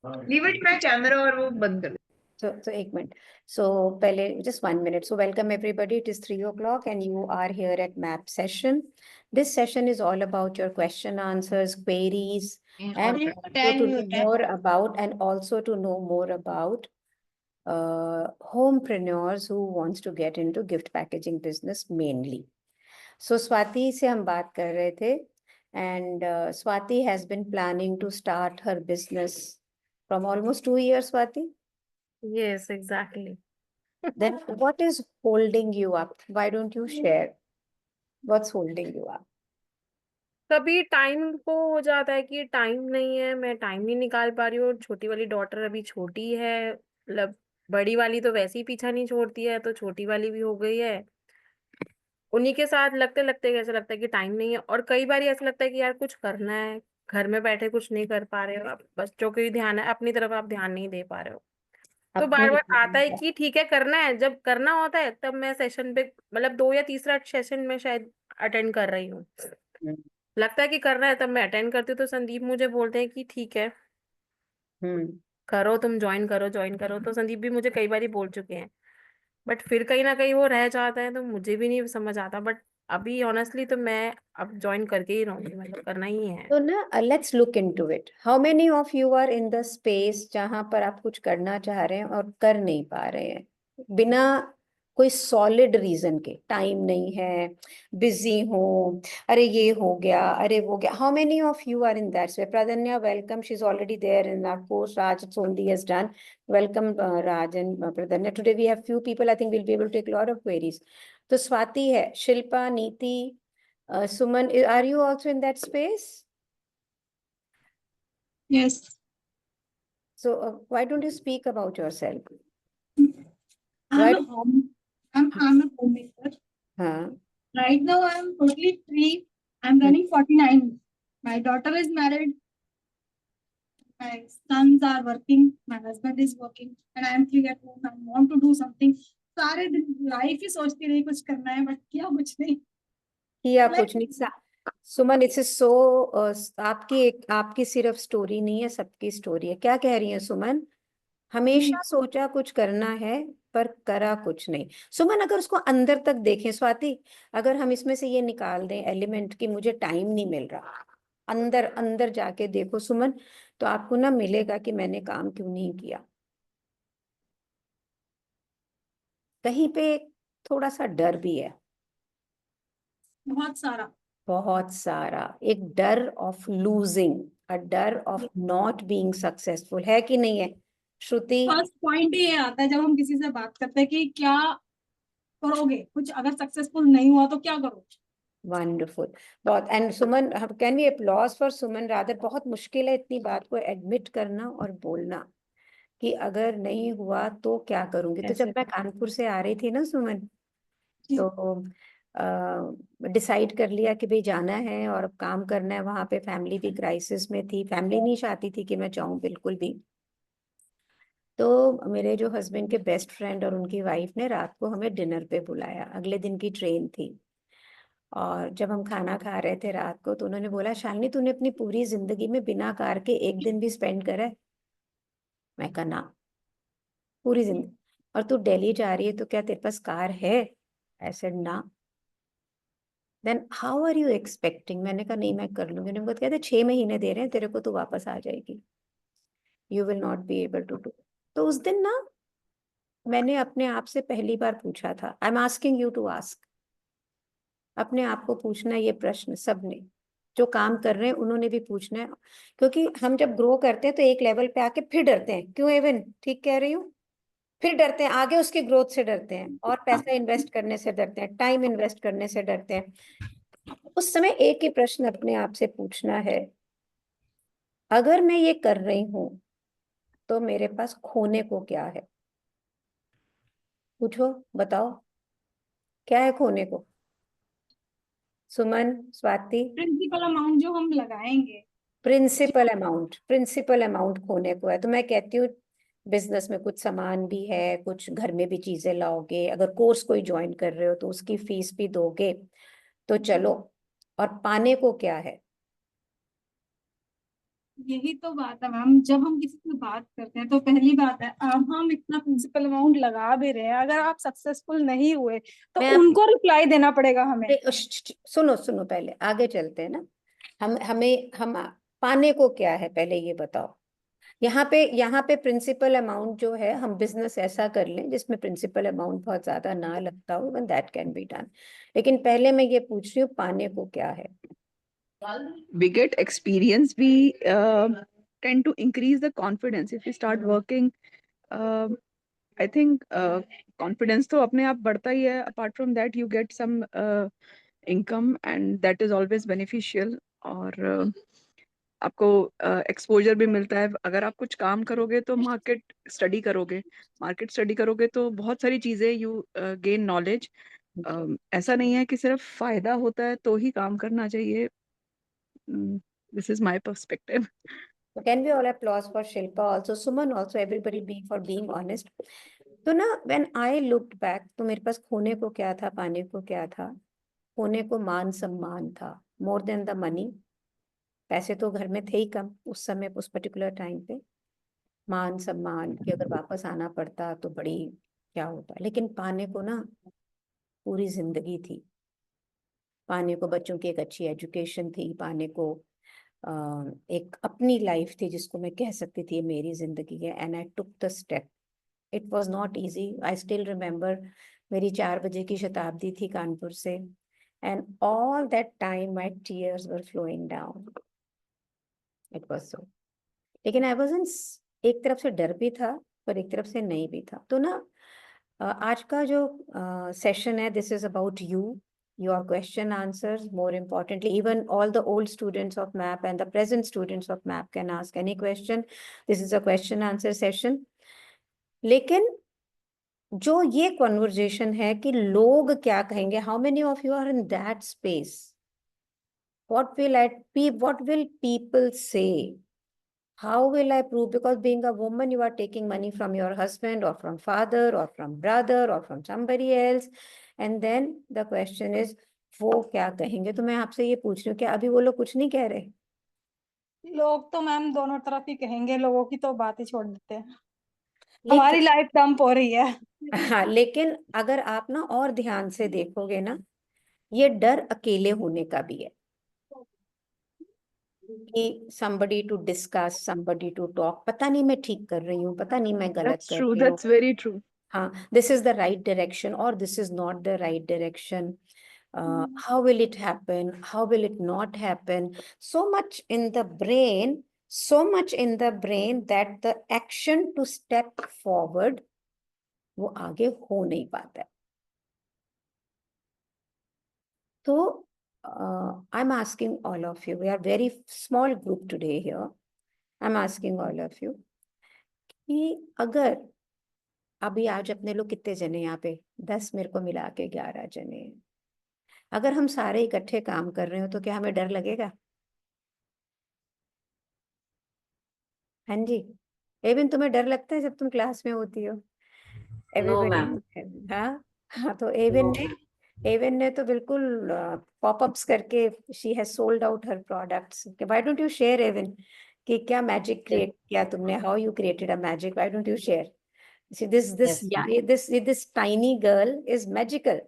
Leave it, मैं camera और वो बंद कर So एक मिनट. So पहले just 1 minute. So welcome everybody. It is 3 o'clock and you are here at MAP session. This session is all about your question answers, queries, and also to know more about homepreneurs who wants to get into gift packaging business mainly. So Swati से हम बात कर रहे थे, and Swati has been planning to start her business from almost 2 years, Swati. Yes, exactly. Then what is holding you up? Why don't you share? What's holding you up? कभी time को हो जाता है कि टाइम नहीं है, मैं time नहीं निकाल पा रही हूँ। छोटी वाली डॉटर अभी छोटी है, मतलब बड़ी वाली तो वैसे ही पीछा नहीं छोड़ती है, तो छोटी वाली भी हो गई है। उन्हीं के साथ लगते लगते ऐसा लगता है कि टाइम नहीं है, और कई बार ऐसा लगता है कि यार कुछ करना है, घर में बैठे कुछ नहीं कर पा रहे हो आप, बच्चों के भी ध्यान है, अपनी तरफ आप ध्यान नहीं दे पा रहे हो। तो बार बार आता है कि ठीक है करना है, जब करना होता है तब मैं सेशन पे, मतलब 2 या तीसरा सेशन में शायद अटेंड कर रही हूँ। लगता है कि करना है तब मैं अटेंड करती हूँ, तो संदीप मुझे बोलते हैं कि ठीक है करो, तुम ज्वाइन करो ज्वाइन करो। तो संदीप भी मुझे कई बार ही बोल चुके हैं, बट फिर कहीं ना कहीं वो रह जाता है, तो मुझे भी नहीं समझ आता। बट अभी ऑनेस्टली तो मैं अब ज्वाइन करके ही रहूंगी, मतलब करना ही है। तो ना, let's look into it. How many of you are in the space जहां पर आप कुछ करना चाह रहे हैं और कर नहीं पा रहे हैं, बिना कोई सॉलिड रीजन के? टाइम नहीं है, बिजी हो, अरे ये हो गया, अरे वो गया. How many of you are in that space? Pradanya, welcome. She's already there in our course. Raj Sondi has done. Welcome, Raj and Pradanya. Today we have few people. I think we'll be able to take a lot of queries. तो स्वाति है, शिल्पा, नीति, Suman, are you also in that space? Yes. So why don't you speak about yourself? I'm a homemaker. Huh? Right now, I'm totally free. I'm running 49. My daughter is married. My sons are working. My husband is working, and I am free at home. I want to do something. सारे दिन life ही सोचती रही कुछ करना है, but किया कुछ नहीं. किया कुछ नहीं. सुमन, इट्स सो आपकी सिर्फ स्टोरी नहीं है, सबकी स्टोरी है. क्या कह रही है सुमन? हमेशा सोचा कुछ करना है पर करा कुछ नहीं. सुमन, अगर उसको अंदर तक देखें स्वाति, अगर हम इसमें से ये निकाल दें एलिमेंट कि मुझे टाइम नहीं मिल रहा, अंदर अंदर जाके देखो सुमन, तो आपको ना मिलेगा कि मैंने काम क्यों नहीं किया. कहीं पे थोड़ा सा डर भी है, बहुत सारा. एक डर ऑफ लूजिंग, अ डर ऑफ नॉट बीइंग सक्सेसफुल, है कि नहीं है श्रुति? फर्स्ट पॉइंट ये आता है जब हम किसी से बात करते हैं कि क्या करोगे, कुछ अगर सक्सेसफुल नहीं हुआ तो क्या करोगे. वंडरफुल. बहुत. And Suman, can we applause for Suman rather. बहुत मुश्किल है इतनी बात को एडमिट करना और बोलना कि अगर नहीं हुआ तो क्या करूंगी. तो जब मैं कानपुर से आ रही थी ना सुमन, तो डिसाइड कर लिया कि भाई जाना है और अब काम करना है. वहां पे फैमिली भी क्राइसिस में थी, फैमिली नहीं चाहती थी कि मैं जाऊं बिल्कुल भी. तो मेरे जो हस्बैंड के बेस्ट फ्रेंड और उनकी वाइफ ने रात को हमें डिनर पे बुलाया. अगले दिन की ट्रेन थी, और जब हम खाना खा रहे थे रात को, तो उन्होंने बोला, शालिनी तूने अपनी पूरी जिंदगी में बिना कार के एक दिन भी स्पेंड करा है? मैं कहा ना, पूरी जिंदगी. और तू दिल्ली जा रही है तो क्या तेरे पास कार है? ऐसे ना. Then how are you expecting? मैंने कहा नहीं, मैं कर लूंगी. उन्होंने कहते 6 महीने दे रहे हैं तेरे को, तो वापस आ जाएगी, you will not be able to do. तो उस दिन ना, मैंने अपने आप से पहली बार पूछा था, I am asking you to ask, अपने आप को पूछना ये प्रश्न. सबने जो काम कर रहे हैं उन्होंने भी पूछना है. क्योंकि हम जब ग्रो करते हैं तो एक लेवल पे आके फिर डरते हैं. क्यों एवन? ठीक कह रही हूँ. फिर डरते हैं, आगे उसकी ग्रोथ से डरते हैं, और पैसा इन्वेस्ट करने से डरते हैं, टाइम इन्वेस्ट करने से डरते हैं. उस समय एक ही प्रश्न अपने आप से पूछना है, अगर मैं ये कर रही हूं तो मेरे पास खोने को क्या है? पूछो, बताओ, क्या है खोने को? सुमन, स्वाति? प्रिंसिपल अमाउंट जो हम लगाएंगे. प्रिंसिपल अमाउंट खोने को है. तो मैं कहती हूँ बिजनेस में कुछ सामान भी है, कुछ घर में भी चीजें लाओगे, अगर कोर्स कोई ज्वाइन कर रहे हो तो उसकी फीस भी दोगे, तो चलो. और पाने को क्या है? यही तो बात है मैम, जब हम किसी से बात करते हैं तो पहली बात है, अब हम इतना प्रिंसिपल अमाउंट लगा भी रहे हैं, अगर आप सक्सेसफुल नहीं हुए तो मैं आप उनको रिप्लाई देना पड़ेगा हमें। सुनो सुनो, पहले आगे चलते हैं ना। हम पाने को क्या है पहले ये बताओ। यहाँ पे प्रिंसिपल अमाउंट जो है, हम बिजनेस ऐसा कर लें जिसमें प्रिंसिपल अमाउंट बहुत ज्यादा ना लगता हो, even that can be done. लेकिन पहले मैं ये पूछ रही हूँ, पाने को क्या है? We get experience, we tend to increase the confidence if we start working. I think confidence तो अपने आप बढ़ता ही है. Apart from that, you get some income and that is always beneficial. और आपको एक्सपोजर भी मिलता है. अगर आप कुछ काम करोगे तो मार्केट स्टडी करोगे तो बहुत सारी चीजें यू गेन नॉलेज. ऐसा नहीं है कि सिर्फ फायदा होता है तो ही काम करना चाहिए. This is my perspective. So can we all applause for Shilpa also, Suman also, everybody being for being honest. तो ना when I looked back, तो मेरे पास खोने को क्या था, पाने को क्या था? खोने को मान सम्मान था, more than the money. पैसे तो घर में थे ही कम उस समय, उस पर्टिकुलर टाइम पे. मान सम्मान कि अगर वापस आना पड़ता तो बड़ी क्या होता. लेकिन पाने को ना पूरी जिंदगी थी. पाने को बच्चों की एक अच्छी एजुकेशन थी. पाने को एक अपनी लाइफ थी जिसको मैं कह सकती थी ये मेरी जिंदगी है. And I took the step. It was not easy. I still remember, मेरी 4 बजे की शताब्दी थी कानपुर से. And all that time my tears were flowing down. It was so. लेकिन आई वॉज इन, एक तरफ से डर भी था पर एक तरफ से नहीं भी था. तो ना आज का जो सेशन है, this is about you, your question answers. More importantly, even all the old students of MAP and the present students of MAP can ask any question. This is a question answer session. लेकिन जो ये conversation है कि लोग क्या कहेंगे, how many of you are in that space? What will people say? How will I prove? Because being a woman, you are taking money from your husband or from father or from brother or from somebody else. And then the question is, वो क्या कहेंगे? तो मैं आपसे ये पूछ रही हूँ, क्या अभी वो लोग कुछ नहीं कह रहे? लोग तो मैम दोनों तरफ ही कहेंगे, लोगों की तो बात ही छोड़ देते हैं. हमारी लेकिन लाइफ डंप हो रही है. हाँ, लेकिन अगर आप ना और ध्यान से देखोगे ना, ये डर अकेले होने का भी है कि somebody to discuss, somebody to talk. पता नहीं मैं ठीक कर रही हूँ, पता नहीं मैं गलत That's कर true. रही हूँ. That's very true. हाँ, this is the right direction or this is not the right direction. How will it happen? How will it not happen? So much in the brain that the action to step forward, वो आगे हो नहीं पाता है. तो I'm asking all of you, we are very small group today here. I'm asking all of you कि अगर अभी आज अपने लोग कितने जने यहाँ पे, 10 मेरे को मिला के 11 जने हैं. अगर हम सारे इकट्ठे काम कर रहे हो तो क्या हमें डर लगेगा? हाँ जी, एविन तुम्हें डर लगता है जब तुम क्लास में होती हो? No everybody. मैम. हाँ हाँ, तो नो. एविन ने तो बिल्कुल पॉपअप्स करके she has sold out her products. Why don't you share Evin कि क्या मैजिक क्रिएट किया तुमने? How you created a magic? Why don't you share? See this tiny girl is magical.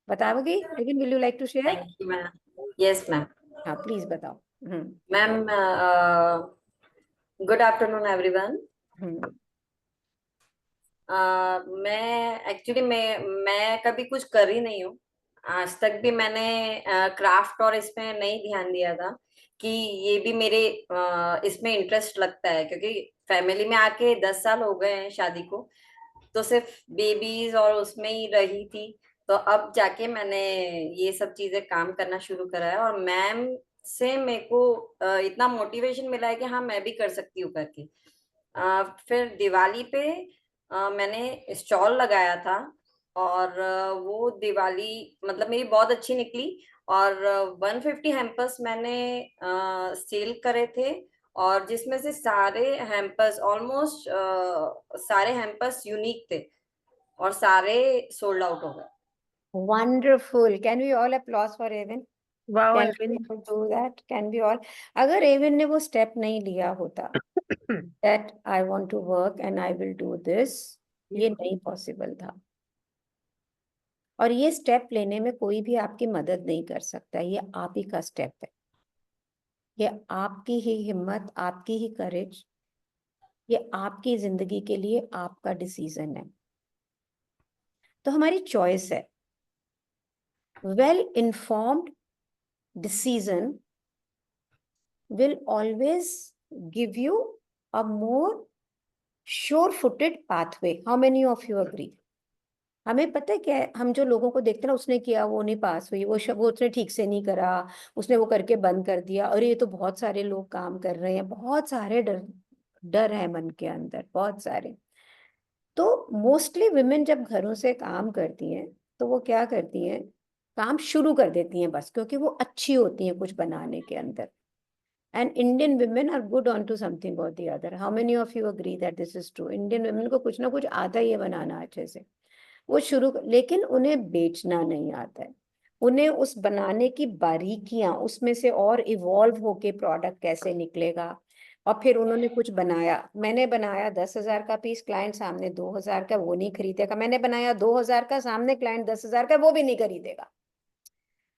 बताओगी? Even will you like to share? Thank you ma'am. Yes ma'am. हाँ, please बताओ. Ma'am, good afternoon everyone. मैं actually मैं कभी कुछ कर ही नहीं हूँ. आज तक भी मैंने क्राफ्ट और इसमें नहीं ध्यान दिया था कि ये भी मेरे इसमें इंटरेस्ट लगता है, क्योंकि फैमिली में आके 10 साल हो गए हैं शादी को, तो सिर्फ बेबीज और उसमें ही रही थी. तो अब जाके मैंने ये सब चीजें काम करना शुरू करा है, और मैम से मेरे को इतना मोटिवेशन मिला है कि हाँ मैं भी कर सकती हूँ करके. फिर दिवाली पे मैंने स्टॉल लगाया था, और वो दिवाली मतलब मेरी बहुत अच्छी निकली, और 150 हैम्पर्स मैंने सेल करे थे, और जिसमें से सारे हैम्पर्स ऑलमोस्ट सारे हैम्पर्स यूनिक थे और सारे सोल्ड आउट हो गए. Wonderful. Can we all applause for Evan? Wow can Evan. We do that? Can we all? अगर एविन ने वो स्टेप नहीं लिया होता that I want to work and I will do this, ये नहीं पॉसिबल था। और ये स्टेप लेने में कोई भी आपकी मदद नहीं कर सकता, ये आप ही का स्टेप है। ये आपकी ही हिम्मत, आपकी ही करेज, ये आपकी जिंदगी के लिए आपका डिसीजन है। तो हमारी चॉइस है। Well informed decision will always give you a more sure-footed pathway. How many of you agree? हमें पता है क्या है, हम जो लोगों को देखते हैं ना, उसने किया वो नहीं पास हुई, वो उसने ठीक से नहीं करा, उसने वो करके बंद कर दिया, अरे ये तो बहुत सारे लोग काम कर रहे हैं, बहुत सारे डर डर है मन के अंदर, बहुत सारे। तो मोस्टली विमेन जब घरों से काम करती हैं तो वो क्या करती हैं, काम शुरू कर देती हैं बस, क्योंकि वो अच्छी होती हैं कुछ बनाने के अंदर। And Indian women are good onto something or the other. How many of you agree that this is true? Indian women को कुछ ना कुछ आता ही है बनाना अच्छे से। वो लेकिन उन्हें बेचना नहीं आता है। उन्हें उस बनाने की बारीकियां, उसमें से और इवॉल्व होके प्रोडक्ट कैसे निकलेगा। और फिर उन्होंने कुछ बनाया, मैंने बनाया 10,000 का पीस, क्लाइंट सामने 2,000 का, वो नहीं खरीदेगा। मैंने बनाया 2,000 का, सामने क्लाइंट 10,000 का, वो भी नहीं खरीदेगा।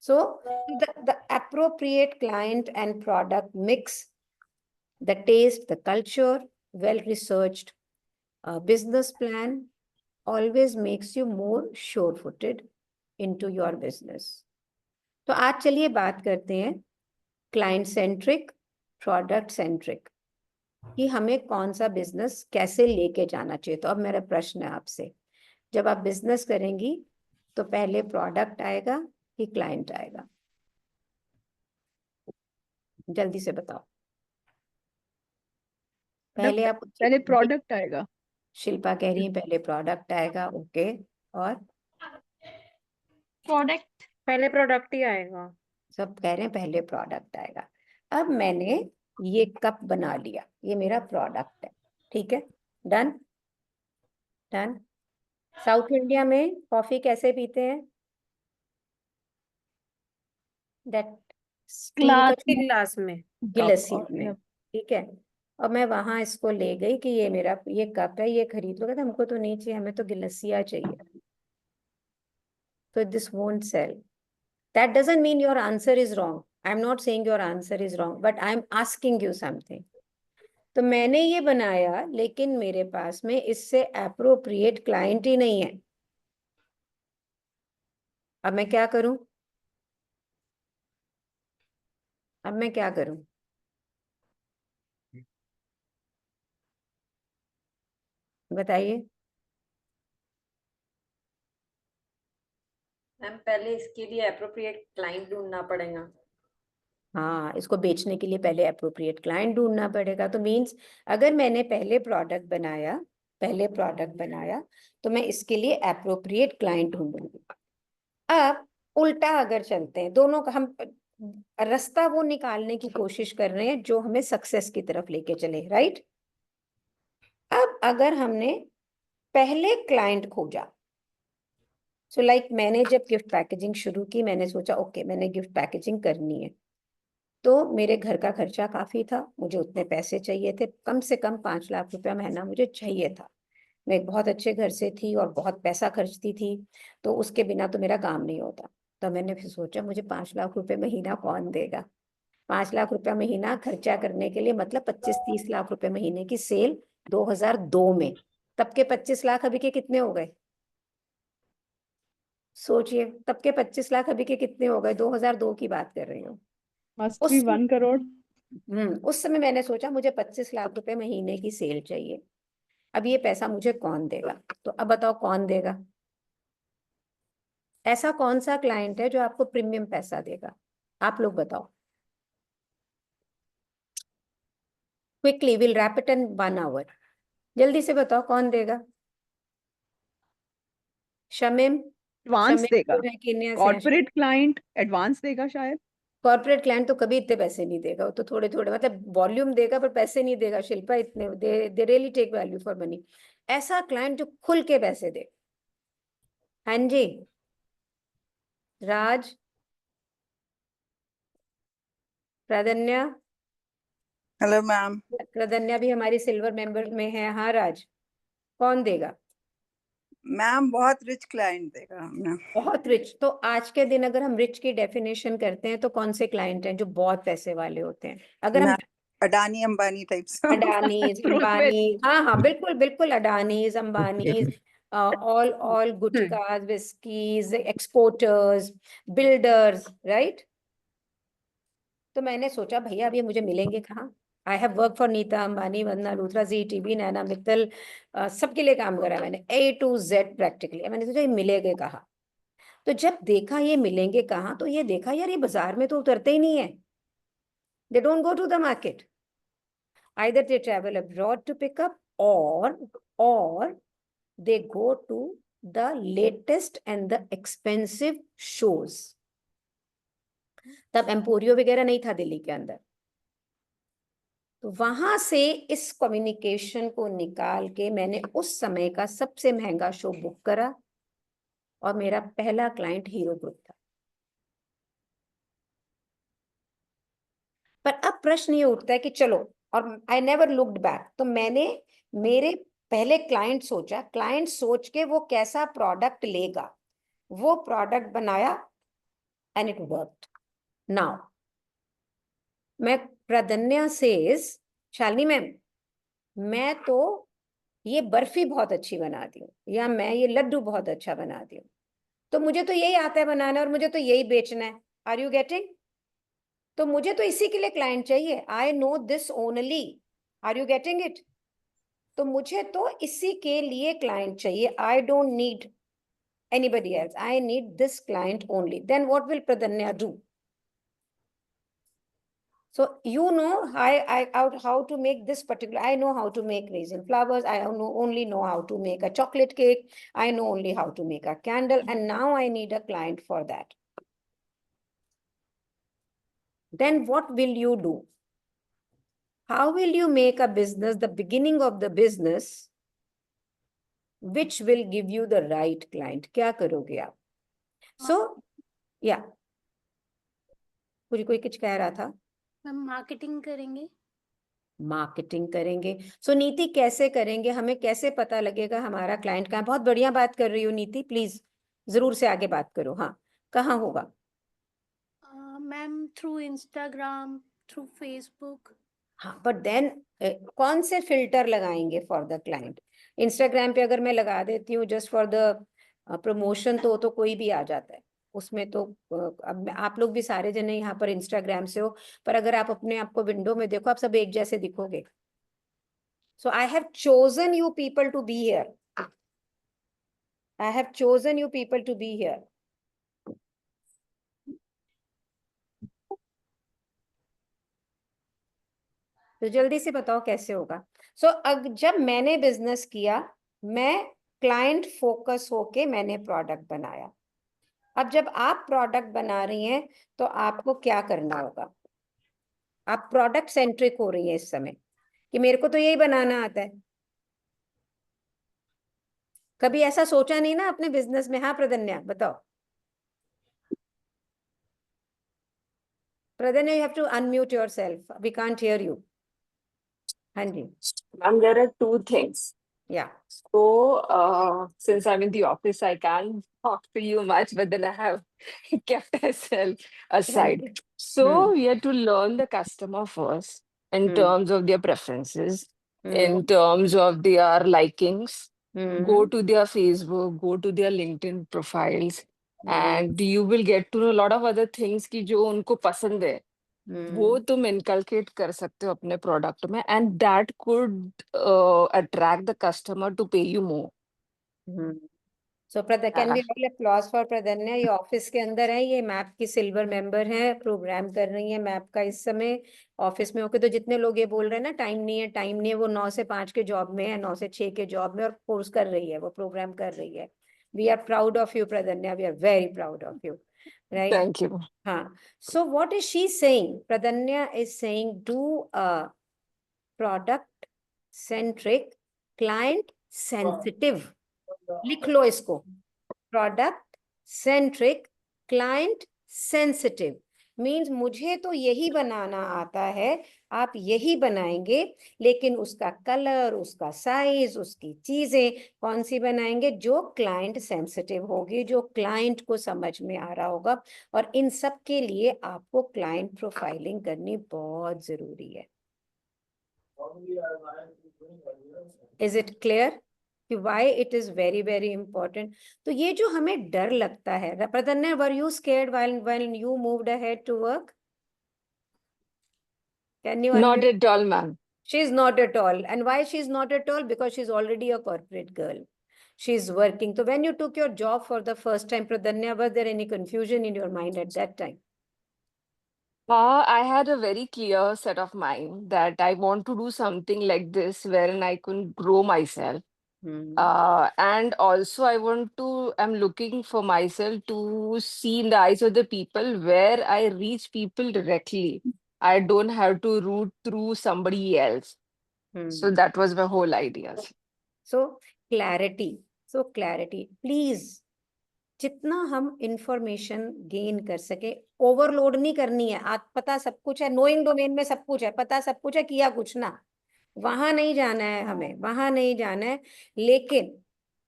So the appropriate client and product mix, the taste, the culture, well-researched business plan always makes you more sure-footed into your business. तो आज चलिए बात करते हैं क्लाइंट सेंट्रिक, प्रोडक्ट सेंट्रिक, कि हमें कौन सा बिजनेस कैसे लेके जाना चाहिए। तो अब मेरा प्रश्न है आपसे, जब आप बिजनेस करेंगी तो पहले प्रोडक्ट आएगा कि क्लाइंट आएगा? जल्दी से बताओ। पहले आप पहले प्रोडक्ट आएगा। शिल्पा कह रही है पहले प्रोडक्ट आएगा, ओके। और Product. पहले प्रोडक्ट ही आएगा। सब कह रहे हैं पहले प्रोडक्ट आएगा। अब मैंने ये कप बना लिया, ये मेरा प्रोडक्ट है, ठीक है, डन डन। साउथ इंडिया में कॉफी कैसे पीते हैं? दैट स्टील का Glass. ग्लास में। गिलासी और में, ठीक है। और मैं वहां इसको ले गई कि ये मेरा ये कप है, ये खरीद लो। कहता हमको तो नहीं चाहिए, हमें तो गिलासिया चाहिए। तो this won't sell. That doesn't mean your answer is wrong. I'm not saying your answer is wrong, but I'm asking you something. तो मैंने ये बनाया, लेकिन मेरे पास में इससे appropriate client ही नहीं है। अब मैं क्या करूं? अब मैं क्या करूं? बताइए। मैम पहले इसके लिए अप्रोप्रिएट क्लाइंट ढूंढना पड़ेगा। हाँ, इसको बेचने के लिए पहले अप्रोप्रिएट क्लाइंट ढूंढना पड़ेगा। तो मीन्स अगर मैंने पहले प्रोडक्ट बनाया तो मैं इसके लिए अप्रोप्रिएट क्लाइंट ढूंढूंगी। अब उल्टा अगर चलते हैं, दोनों का हम रास्ता वो निकालने की कोशिश कर रहे हैं जो हमें सक्सेस की तरफ लेके चले, राइट। अब अगर हमने पहले क्लाइंट खोजा, सो लाइक मैंने जब गिफ्ट पैकेजिंग शुरू की, मैंने सोचा ओके मैंने गिफ्ट पैकेजिंग करनी है, तो मेरे घर का खर्चा काफी था, मुझे उतने पैसे चाहिए थे, कम से कम 5 लाख रुपया महीना मुझे चाहिए था। मैं एक बहुत अच्छे घर से थी और बहुत पैसा खर्चती थी, तो उसके बिना तो मेरा काम नहीं होता। तो मैंने फिर सोचा मुझे 5 लाख रुपए महीना कौन देगा। 5 लाख रुपया महीना खर्चा करने के लिए मतलब 25-30 लाख रुपए महीने की सेल 2002 में। तब के 25 लाख अभी के कितने हो गए? सोचिए, तब के 25 लाख अभी के कितने हो गए? 2002 की बात कर रही हूँ। मस्ट उस बी 1 करोड़। उस समय मैंने सोचा मुझे 25 लाख रुपए महीने की सेल चाहिए। अब ये पैसा मुझे कौन देगा? तो अब बताओ कौन देगा? ऐसा कौन सा क्लाइंट है जो आपको प्रीमियम पैसा देगा? आप लोग बताओ quickly, will wrap it in 1 hour. जल्दी से बताओ कौन देगा? शमीम, एडवांस शमीम देगा। जो है कीनिया से। कॉर्पोरेट क्लाइंट एडवांस देगा शायद। कॉर्पोरेट क्लाइंट तो कभी इतने पैसे नहीं देगा, वो तो थोड़े थोड़े मतलब वॉल्यूम देगा पर पैसे नहीं देगा। शिल्पा, इतने they really take value for money. ऐसा क्लाइंट जो खुल के पैसे दे। हाँ जी राज, प्राधन्या, हेलो मैम। प्राधन्या भी हमारी सिल्वर मेंबर में है। हाँ राज, कौन देगा? मैम बहुत रिच क्लाइंट देगा हमें। बहुत रिच? तो आज के दिन अगर हम रिच की डेफिनेशन करते हैं तो कौन से क्लाइंट हैं जो बहुत पैसे वाले होते हैं? अगर हम मैम अडानी अंबानी टाइप्स। अडानीज, अंबानी, हाँ हाँ बिल्कुल बिल्कुल, Adanis, Ambanis, all gutkas, whiskies, exporters, builders, right? तो मैंने सोचा भैया अब ये मुझे मिलेंगे कहाँ? I have work for Nita Ambani, Vandana Luthra, Zee TV, Naina Mittal, सबके लिए काम करा मैंने, A to Z प्रैक्टिकली। मैंने सोचा ये मिलेंगे कहाँ? तो जब देखा ये मिलेंगे कहाँ, तो ये देखा यार ये बाजार में तो उतरते ही नहीं है। They don't go to the market, either they travel abroad to pick up, or they go to the latest and the expensive shows. तब एम्पोरियो वगैरह नहीं था दिल्ली के अंदर, तो वहां से इस कम्युनिकेशन को निकाल के मैंने उस समय का सबसे महंगा शो बुक करा और मेरा पहला क्लाइंट हीरो ग्रुप था। पर अब प्रश्न ये उठता है कि चलो, और आई नेवर लुक्ड बैक, तो मैंने मेरे पहले क्लाइंट सोचा, क्लाइंट सोच के वो कैसा प्रोडक्ट लेगा, वो प्रोडक्ट बनाया एंड इट वर्कड। नाउ मैं प्राधन्या सेज, शालिनी मैम मैं तो ये बर्फी बहुत अच्छी बनाती हूँ, या मैं ये लड्डू बहुत अच्छा बनाती हूँ, तो मुझे तो यही आता है बनाना और मुझे तो यही बेचना है। Are you getting? तो मुझे तो इसी के लिए क्लाइंट चाहिए। I know this only. Are you getting it? तो मुझे तो इसी के लिए क्लाइंट चाहिए। I don't need anybody else. I need this client only. Then what will Pradanya do? So you know how to make this particular. I know how to make raisin flowers. I only know how to make a chocolate cake. I know only how to make a candle. And now I need a client for that. Then what will you do? How will you make a business, the beginning of the business, which will give you the right client? क्या करोगे आप? So, yeah. कोई कुछ कह रहा था? Ma'am marketing करेंगे। Marketing करेंगे। सो नीति कैसे करेंगे? हमें कैसे पता लगेगा हमारा क्लाइंट कहाँ? बहुत बढ़िया बात कर रही हो नीति, प्लीज जरूर से आगे बात करो। हाँ, कहाँ होगा? Ma'am through Instagram, through Facebook. हाँ, बट देन कौन से फिल्टर लगाएंगे फॉर द क्लाइंट? इंस्टाग्राम पे अगर मैं लगा देती हूँ जस्ट फॉर द प्रमोशन तो कोई भी आ जाता है उसमें। तो अब आप लोग भी सारे जने यहाँ पर इंस्टाग्राम से हो, पर अगर आप अपने आप को विंडो में देखो, आप सब एक जैसे दिखोगे। So I have chosen you people to be here. I have chosen you people to be here. तो जल्दी से बताओ कैसे होगा? जब मैंने बिजनेस किया, मैं क्लाइंट फोकस होके मैंने प्रोडक्ट बनाया। अब जब आप प्रोडक्ट बना रही हैं तो आपको क्या करना होगा? आप प्रोडक्ट सेंट्रिक हो रही हैं इस समय कि मेरे को तो यही बनाना आता है। कभी ऐसा सोचा नहीं ना अपने बिजनेस में? हाँ प्रधन्या बताओ। प्रधन्या, you have to unmute yourself. We can't hear you. हाँ जी। Ma'am, there are two things. Yeah. So, since I'm in the office, I can't talk to you much, but then I have kept myself aside. So, we have to learn the customer first in terms of their preferences, in terms of their likings. Go to their Facebook, go to their LinkedIn profiles, and you will get to know a lot of other things कि जो उनको पसंद है वो तुम inculcate कर सकते हो अपने प्रोडक्ट में, and that could attract the customer to pay you more. So can we all applause for Pradanya? ये ऑफिस के अंदर है, ये मैप की सिल्वर मेंबर है, प्रोग्राम कर रही है मैप का इस समय ऑफिस में होके। तो जितने लोग ये बोल रहे हैं ना टाइम नहीं है टाइम नहीं है, वो 9 से 5 के जॉब में है, 9 से 6 के जॉब में, और कोर्स कर रही है, वो प्रोग्राम कर रही है। We are proud of you Pradanya, we are very proud of you, right? Thank you. हाँ, so what is she saying? Pradanya is saying do a product centric, client sensitive. लिख लो इसको, product centric, client sensitive. Means मुझे तो यही बनाना आता है, आप यही बनाएंगे, लेकिन उसका कलर, उसका साइज, उसकी चीजें कौन सी बनाएंगे जो क्लाइंट सेंसिटिव होगी, जो क्लाइंट को समझ में आ रहा होगा। और इन सब के लिए आपको क्लाइंट प्रोफाइलिंग करनी बहुत जरूरी है। इज इट क्लियर कि why it is very very important? तो ये जो हमें डर लगता है, Pradnya, were you scared while you moved ahead to work? Can you Not unmute? at all, ma'am. She's not at all. And why she's not at all? Because she's already a corporate girl. She's working. So when you took your job for the first time, Pradanya, was there any confusion in your mind at that time? I had a very clear set of mind that I want to do something like this wherein I can grow myself. And also I'm looking for myself to see in the eyes of the people where I reach people directly. I don't have to route through somebody else. So that was my whole idea. So clarity. So clarity. Please, जितना हम information gain कर सके, overload नहीं करनी है। आज पता सब कुछ है, नोइंग डोमेन में सब कुछ है, पता सब कुछ है, किया कुछ ना, वहां नहीं जाना है हमें, वहां नहीं जाना है। लेकिन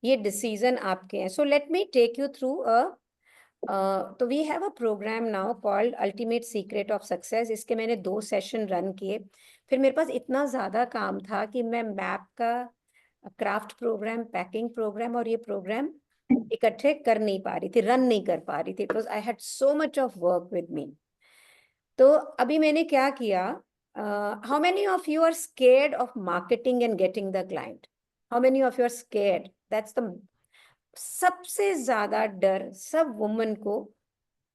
ये डिसीजन आपके हैं। So let me take you through तो we have a programme now called ultimate secret of success. इसके मैंने 2 सेशन रन किए। फिर मेरे पास इतना ज्यादा काम था कि मैं मैप का क्राफ्ट प्रोग्राम, पैकिंग प्रोग्राम और ये प्रोग्राम इकट्ठे कर नहीं पा रही थी, रन नहीं कर पा रही थी, because I had so much of work with me. तो अभी मैंने क्या किया, how many of you are scared of marketing and getting the client? How many of you are scared? That's the सबसे ज्यादा डर सब वुमन को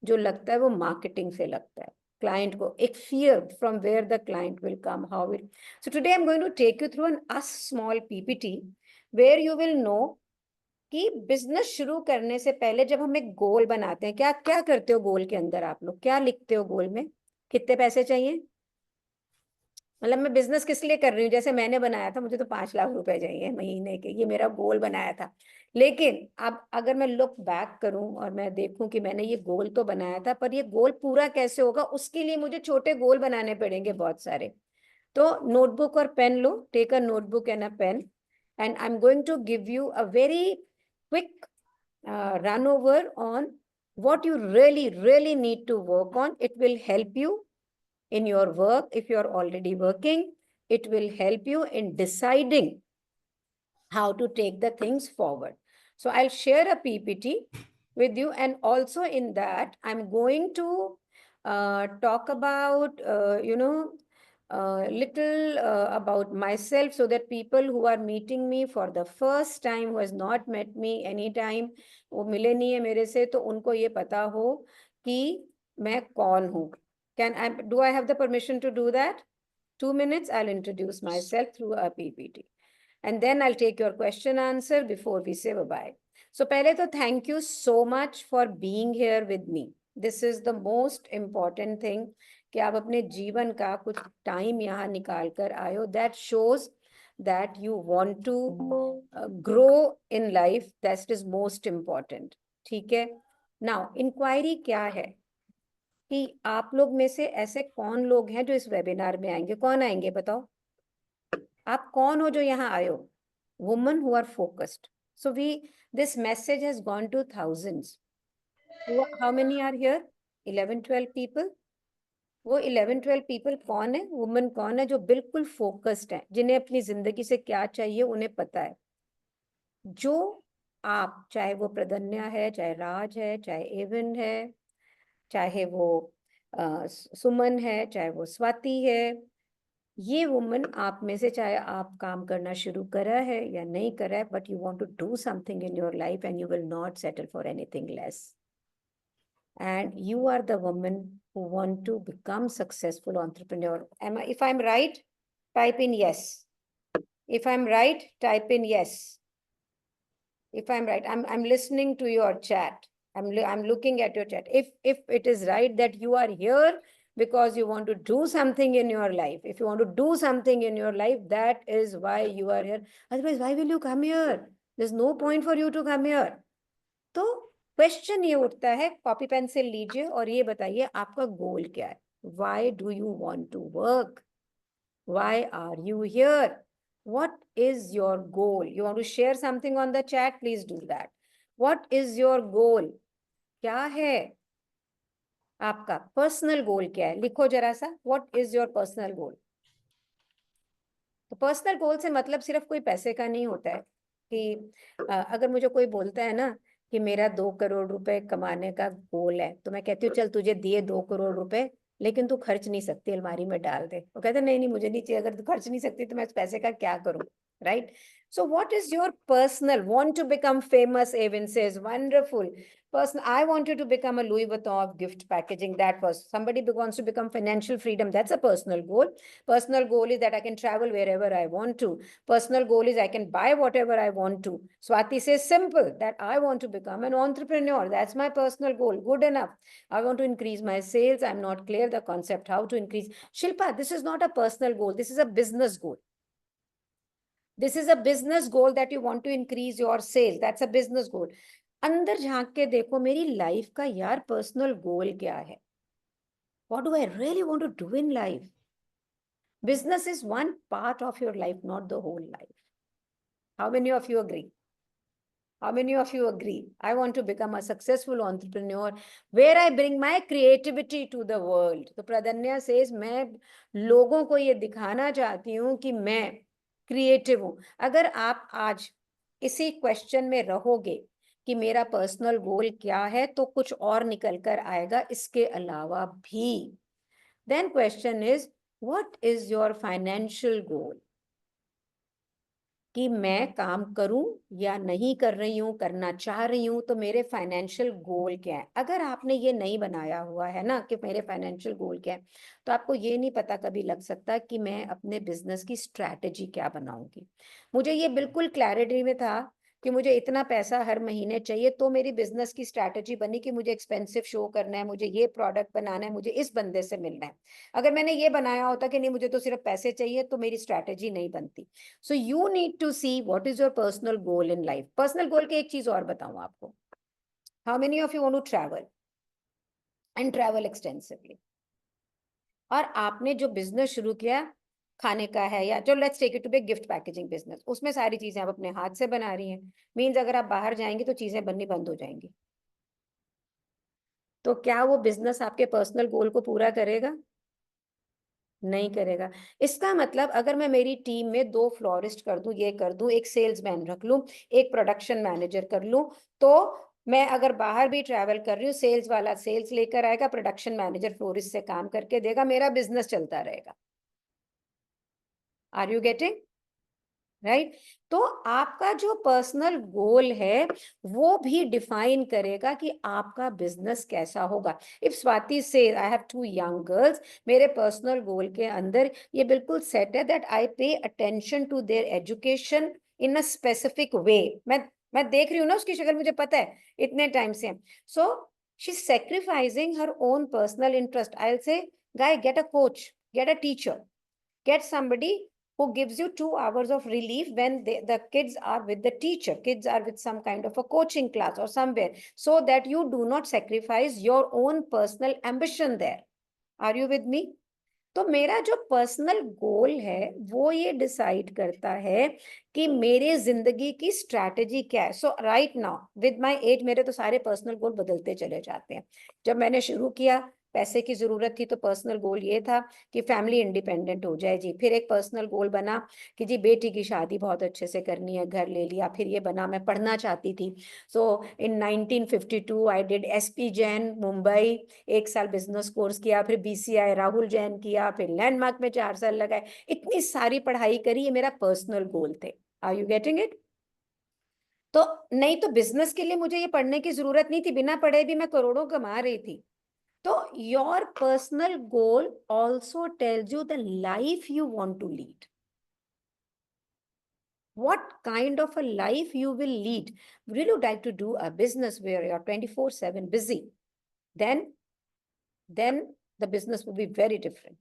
जो लगता है वो मार्केटिंग से लगता है, क्लाइंट को, एक fear from where the client will come, how will. So today I am going to take you through an small PPT where you will know कि बिजनेस शुरू करने से पहले जब हम एक गोल बनाते हैं, क्या क्या करते हो गोल के अंदर? आप लोग क्या लिखते हो गोल में? कितने पैसे चाहिए? मतलब मैं बिजनेस किस लिए कर रही हूँ? जैसे मैंने बनाया था, मुझे तो 5 लाख रुपए चाहिए महीने के, ये मेरा गोल बनाया था। लेकिन अब अगर मैं लुक बैक करूं और मैं देखूं कि मैंने ये गोल तो बनाया था, पर ये गोल पूरा कैसे होगा, उसके लिए मुझे छोटे गोल बनाने पड़ेंगे बहुत सारे। तो नोटबुक और पेन लो, take a notebook and a pen, and I am going to give you a very quick run over on what you really need to work on. It will help you in your work if you are already working. It will help you in deciding how to take the things forward. So I'll share a PPT with you, and also in that I'm going to talk about little about myself, so that people who are meeting me for the first time, who has not met me anytime, वो मिले नहीं है मेरे से, तो उनको ये पता हो कि मैं कौन हूँ। Do I have the permission to do that? 2 minutes, I'll introduce myself through a PPT. And then I'll take your question answer before we say bye-bye. So पहले तो thank you so much for being here with me. This is the most important thing कि आप अपने जीवन का कुछ time यहाँ निकाल कर आए हो. That shows that you want to grow in life. That is most important. ठीक है? Now, inquiry क्या है कि आप लोग में से ऐसे कौन लोग हैं जो इस वेबिनार में आएंगे? कौन आएंगे बताओ? आप कौन हो जो यहाँ आए हो? Women who are focused. So this message has gone to thousands. How many are here? 11-12 people. वो 11-12 people कौन है? वुमेन कौन है जो बिल्कुल फोकस्ड है, जिन्हें अपनी जिंदगी से क्या चाहिए उन्हें पता है? जो आप, चाहे वो प्रदन्या है, चाहे राज है, चाहे एवन है, चाहे वो सुमन है, चाहे वो स्वाति है, ये वुमन आप में से, चाहे आप काम करना शुरू करा है या नहीं करा है, but you want to do something in your life and you will not settle for anything less. And you are the woman who want to become successful entrepreneur. If I'm right, type in yes. If I'm right, type in yes. If I'm right, I'm listening to your chat. I'm looking at your chat. If it is right that you are here because you want to do something in your life, if you want to do something in your life, that is why you are here. Otherwise, why will you come here? There's no point for you to come here. So question ये उठता है, copy pencil लीजिए और ये बताइए आपका goal क्या है. Why do you want to work? Why are you here? What is your goal? You want to share something on the chat? Please do that. What is your goal? क्या है आपका पर्सनल गोल? क्या है लिखो जरा सा. What is your personal goal? तो personal goal से मतलब सिर्फ कोई पैसे का नहीं होता है कि अगर मुझे कोई बोलता है ना कि मेरा 2 करोड़ रुपए कमाने का गोल है, तो मैं कहती हूँ चल तुझे दिए 2 करोड़ रुपए, लेकिन तू खर्च नहीं सकती, अलमारी में डाल दे. वो कहते नहीं नहीं मुझे नहीं चाहिए, अगर तू खर्च नहीं सकती तो मैं उस पैसे का क्या करूँ, right? So what is your personal want to become famous? Avin says wonderful. Person, I wanted to become a Louis Vuitton of gift packaging. That was somebody wants to become financial freedom. That's a personal goal. Personal goal is that I can travel wherever I want to. Personal goal is I can buy whatever I want to. Swati says simple, that I want to become an entrepreneur. That's my personal goal. Good enough. I want to increase my sales. I'm not clear the concept how to increase. Shilpa, this is not a personal goal. This is a business goal. This is a business goal that you want to increase your sales. That's a business goal. अंदर झांक के देखो मेरी life का यार personal goal क्या है. What do I really want to do in life? Business is one part of your life, not the whole life. How many of you agree? How many of you agree? I want to become a successful entrepreneur where I bring my creativity to the world. तो Pradanya says, मैं लोगों को ये दिखाना चाहती हूँ कि मैं क्रिएटिव हूँ. अगर आप आज इसी क्वेश्चन में रहोगे कि मेरा पर्सनल गोल क्या है, तो कुछ और निकल कर आएगा इसके अलावा भी. Then question is, what is your financial goal? कि मैं काम करूं या नहीं कर रही हूं, करना चाह रही हूं, तो मेरे फाइनेंशियल गोल क्या है. अगर आपने ये नहीं बनाया हुआ है ना कि मेरे फाइनेंशियल गोल क्या है, तो आपको ये नहीं पता कभी लग सकता कि मैं अपने बिजनेस की स्ट्रैटेजी क्या बनाऊंगी. मुझे ये बिल्कुल क्लैरिटी में था कि मुझे इतना पैसा हर महीने चाहिए, तो मेरी बिजनेस की स्ट्रैटेजी बनी कि मुझे एक्सपेंसिव शो करना है, मुझे ये प्रोडक्ट बनाना है, मुझे इस बंदे से मिलना है. अगर मैंने ये बनाया होता कि नहीं मुझे तो सिर्फ पैसे चाहिए, तो मेरी स्ट्रैटेजी नहीं बनती. So you need to see what is your personal goal in life. Personal goal की एक चीज और बताऊं आपको. How many of you want to travel and travel extensively? और आपने जो बिजनेस शुरू किया खाने का है, या जो let's take it to be gift packaging business, उसमें सारी चीजें आप अपने हाथ से बना रही हैं. मींस अगर आप बाहर जाएंगी तो चीजें बननी बंद हो जाएंगी. तो क्या वो बिजनेस आपके पर्सनल गोल को पूरा करेगा? नहीं करेगा. इसका मतलब अगर मैं मेरी टीम में 2 फ्लोरिस्ट कर दूं, ये कर दूं, एक सेल्समैन रख लूं, एक प्रोडक्शन मैनेजर कर लूं, तो मैं अगर बाहर भी ट्रैवल कर रही हूँ, सेल्स वाला सेल्स लेकर आएगा, प्रोडक्शन मैनेजर फ्लोरिस्ट से काम करके देगा, मेरा बिजनेस चलता रहेगा. Are you getting right? तो आपका जो पर्सनल गोल है वो भी डिफाइन करेगा कि आपका बिजनेस कैसा होगा. इफ स्वाति से आई हैव 2 यंग गर्ल्स, मेरे पर्सनल गोल के अंदर ये बिल्कुल सेट है that I pay attention to their education in a specific way. मैं देख रही हूँ ना उसकी शक्ल, मुझे पता है इतने टाइम से. So she is sacrificing her own personal interest. I will say guy get a coach, get a teacher, get somebody who gives you 2 hours of relief when the kids are with the teacher, kids are with some kind of a coaching class or somewhere, so that you do not sacrifice your own personal ambition there. Are you with me? तो मेरा जो personal goal है वो ये decide करता है कि मेरे जिंदगी की स्ट्रैटेजी क्या है. So right now with my age मेरे तो सारे पर्सनल गोल बदलते चले जाते हैं. जब मैंने शुरू किया पैसे की जरूरत थी, तो पर्सनल गोल ये था कि फैमिली इंडिपेंडेंट हो जाए जी. फिर एक पर्सनल गोल बना कि जी बेटी की शादी बहुत अच्छे से करनी है, घर ले लिया. फिर ये बना मैं पढ़ना चाहती थी. सो इन 1952 I did SP Jain Mumbai, 1 साल बिजनेस कोर्स किया, फिर BCI राहुल जैन किया, फिर लैंडमार्क में 4 साल लगाए. इतनी सारी पढ़ाई करी, ये मेरा पर्सनल गोल थे. Are you getting it? तो नहीं तो बिजनेस के लिए मुझे ये पढ़ने की जरूरत नहीं थी, बिना पढ़े भी मैं करोड़ों कमा रही थी. तो your personal goal also tells you the life you want to lead. What kind of a life you will lead? Will you like to do a business where you're 24/7 busy? Then the business will be very different.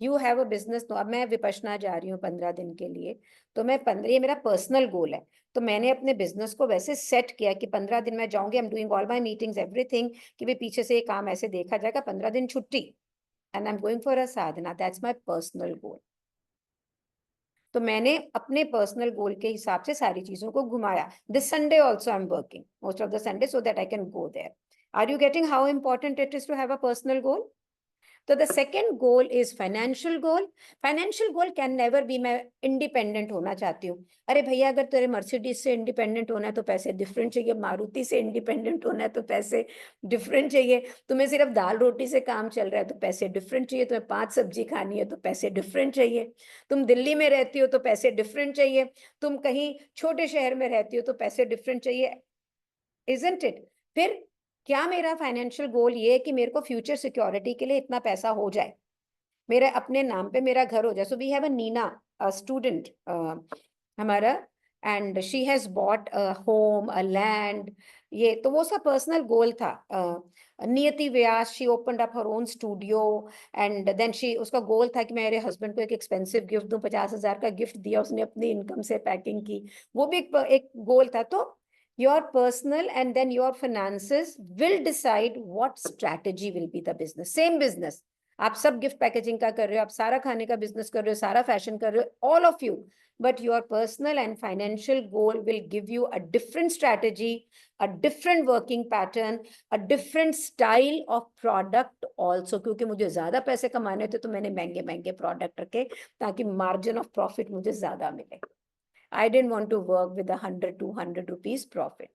You have a business. तो अब मैं विपश्यना जा रही हूँ 15 दिन के लिए, तो मैं 15, ये मेरा पर्सनल गोल है, तो मैंने अपने बिजनेस को वैसे सेट किया कि 15 दिन मैं जाऊंगी, I am doing all my meetings everything, कि भाई पीछे से ये काम ऐसे देखा जाएगा, 15 दिन छुट्टी, and I am going for a Sadhana, that's my personal goal. तो मैंने अपने पर्सनल गोल के हिसाब से सारी चीजों को घुमाया। This Sunday also I am working most of the Sunday so that I can go there. Are you getting how important it is to have a personal goal? तो the second goal is financial goal. Financial goal can never be, मैं independent होना चाहती हूँ। अरे भैया, अगर तेरे Mercedes से इंडिपेंडेंट होना है तो पैसे डिफरेंट चाहिए, मारुति से इंडिपेंडेंट होना है तो पैसे डिफरेंट चाहिए, तुम्हें सिर्फ दाल रोटी से काम चल रहा है तो पैसे डिफरेंट चाहिए, तुम्हें 5 सब्जी खानी है तो पैसे डिफरेंट चाहिए, तुम दिल्ली में रहती हो तो पैसे डिफरेंट चाहिए, तुम कहीं छोटे शहर में रहती हो तो पैसे डिफरेंट चाहिए, इजंट इट? फिर क्या मेरा फाइनेंशियल गोल ये है कि मेरे को फ्यूचर सिक्योरिटी के लिए इतना पैसा हो जाए, मेरे अपने नाम पे मेरा घर हो जाए। So we have a Neena, a student हमारा, and she has bought a home, a land, ये तो वो सब पर्सनल गोल था। Niyati Vyas, she opened up her own studio, and then she, उसका गोल था कि मेरे हस्बैंड को एक एक्सपेंसिव गिफ्ट दूं, 50,000 का गिफ्ट दिया उसने अपनी इनकम से, पैकिंग की, वो भी एक गोल था। तो your personal and then your finances will decide what strategy will be the business. Same business, आप सब गिफ्ट पैकेजिंग का कर रहे हो, आप सारा खाने का बिजनेस कर रहे हो, सारा फैशन कर रहे हो, all of you, but your personal and financial goal will give you a different strategy, a different working pattern, a different style of product also। क्योंकि मुझे ज्यादा पैसे कमाने थे तो मैंने महंगे महंगे प्रोडक्ट रखे ताकि मार्जिन ऑफ प्रॉफिट मुझे ज्यादा मिले। I didn't want to work with 100, 200 rupees profit.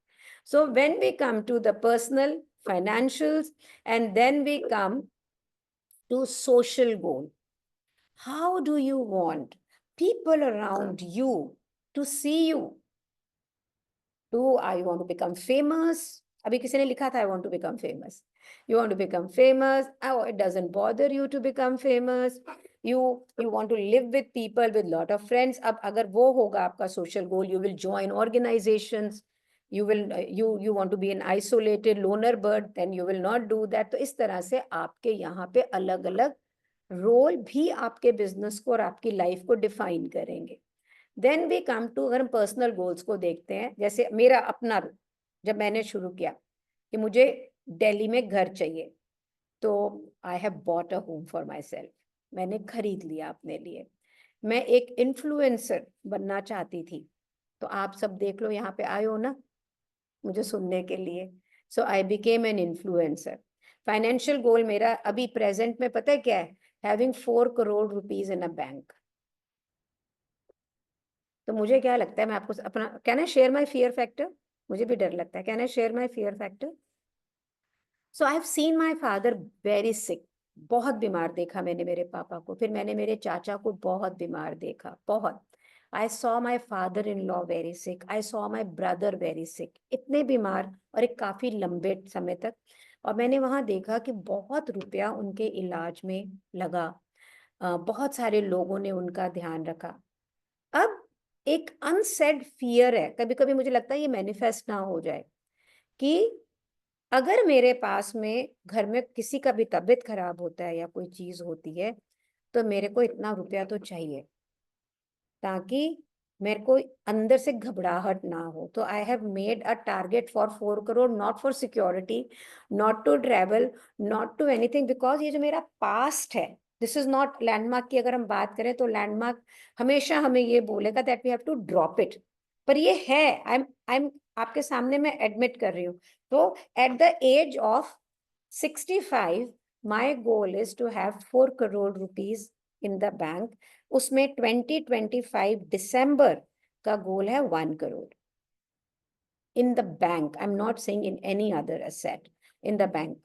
So when we come to the personal, financials, and then we come to social goal, how do you want people around you to see you? Do I want to become famous? अभी किसी ने लिखा था I want to become famous. You want to become famous. Oh, it doesn't bother you to become famous. You want to live with people with lot of friends. अब अगर वो होगा आपका social goal, you will join organizations. You will you want to be an isolated loner bird, then you will not do that. तो इस तरह से आपके यहाँ पे अलग अलग रोल भी आपके बिजनेस को और आपकी लाइफ को डिफाइन करेंगे। देन वी कम टू, अगर हम पर्सनल गोल्स को देखते हैं, जैसे मेरा अपना, जब मैंने शुरू किया कि मुझे दिल्ली में घर चाहिए, तो I have bought a home for my self, मैंने खरीद लिया अपने लिए। मैं एक इन्फ्लुएंसर बनना चाहती थी, तो आप सब देख लो, यहाँ पे आए हो ना मुझे सुनने के लिए। So I became an influencer. Financial goal मेरा अभी प्रेजेंट में पता है क्या है? Having 4 crore rupees in a bank. तो मुझे क्या लगता है, मैं आपको अपना, can I share my fear factor? मुझे भी डर लगता है, can I share my fear factor? So I have seen my father very sick, बहुत बीमार देखा मैंने मेरे पापा को, फिर मैंने मेरे चाचा को बहुत बीमार देखा, बहुत। I saw my father in law very sick, I saw my brother very sick, इतने बीमार और एक काफी लंबे समय तक। और मैंने वहां देखा कि बहुत रुपया उनके इलाज में लगा, बहुत सारे लोगों ने उनका ध्यान रखा। अब एक अनसेड फियर है, कभी कभी मुझे लगता है ये मैनिफेस्ट ना हो जाए, कि अगर मेरे पास में घर में किसी का भी तबीयत खराब होता है या कोई चीज होती है, तो मेरे को इतना रुपया तो चाहिए, ताकि मेरे को अंदर से घबराहट ना हो। तो I have made a target for 4 crore, not for security, not to travel, not to anything, because ये जो मेरा पास्ट है, दिस इज नॉट लैंडमार्क की अगर हम बात करें तो लैंडमार्क हमेशा हमें ये बोलेगा that we have to drop it, पर ये है, आई एम आपके सामने मैं एडमिट कर रही हूँ। तो at the age of 65 my goal is to have 4 crore rupees in the bank. उसमें 2025 दिसंबर का गोल है 1 crore in the bank. I'm not saying in any other asset, in the bank.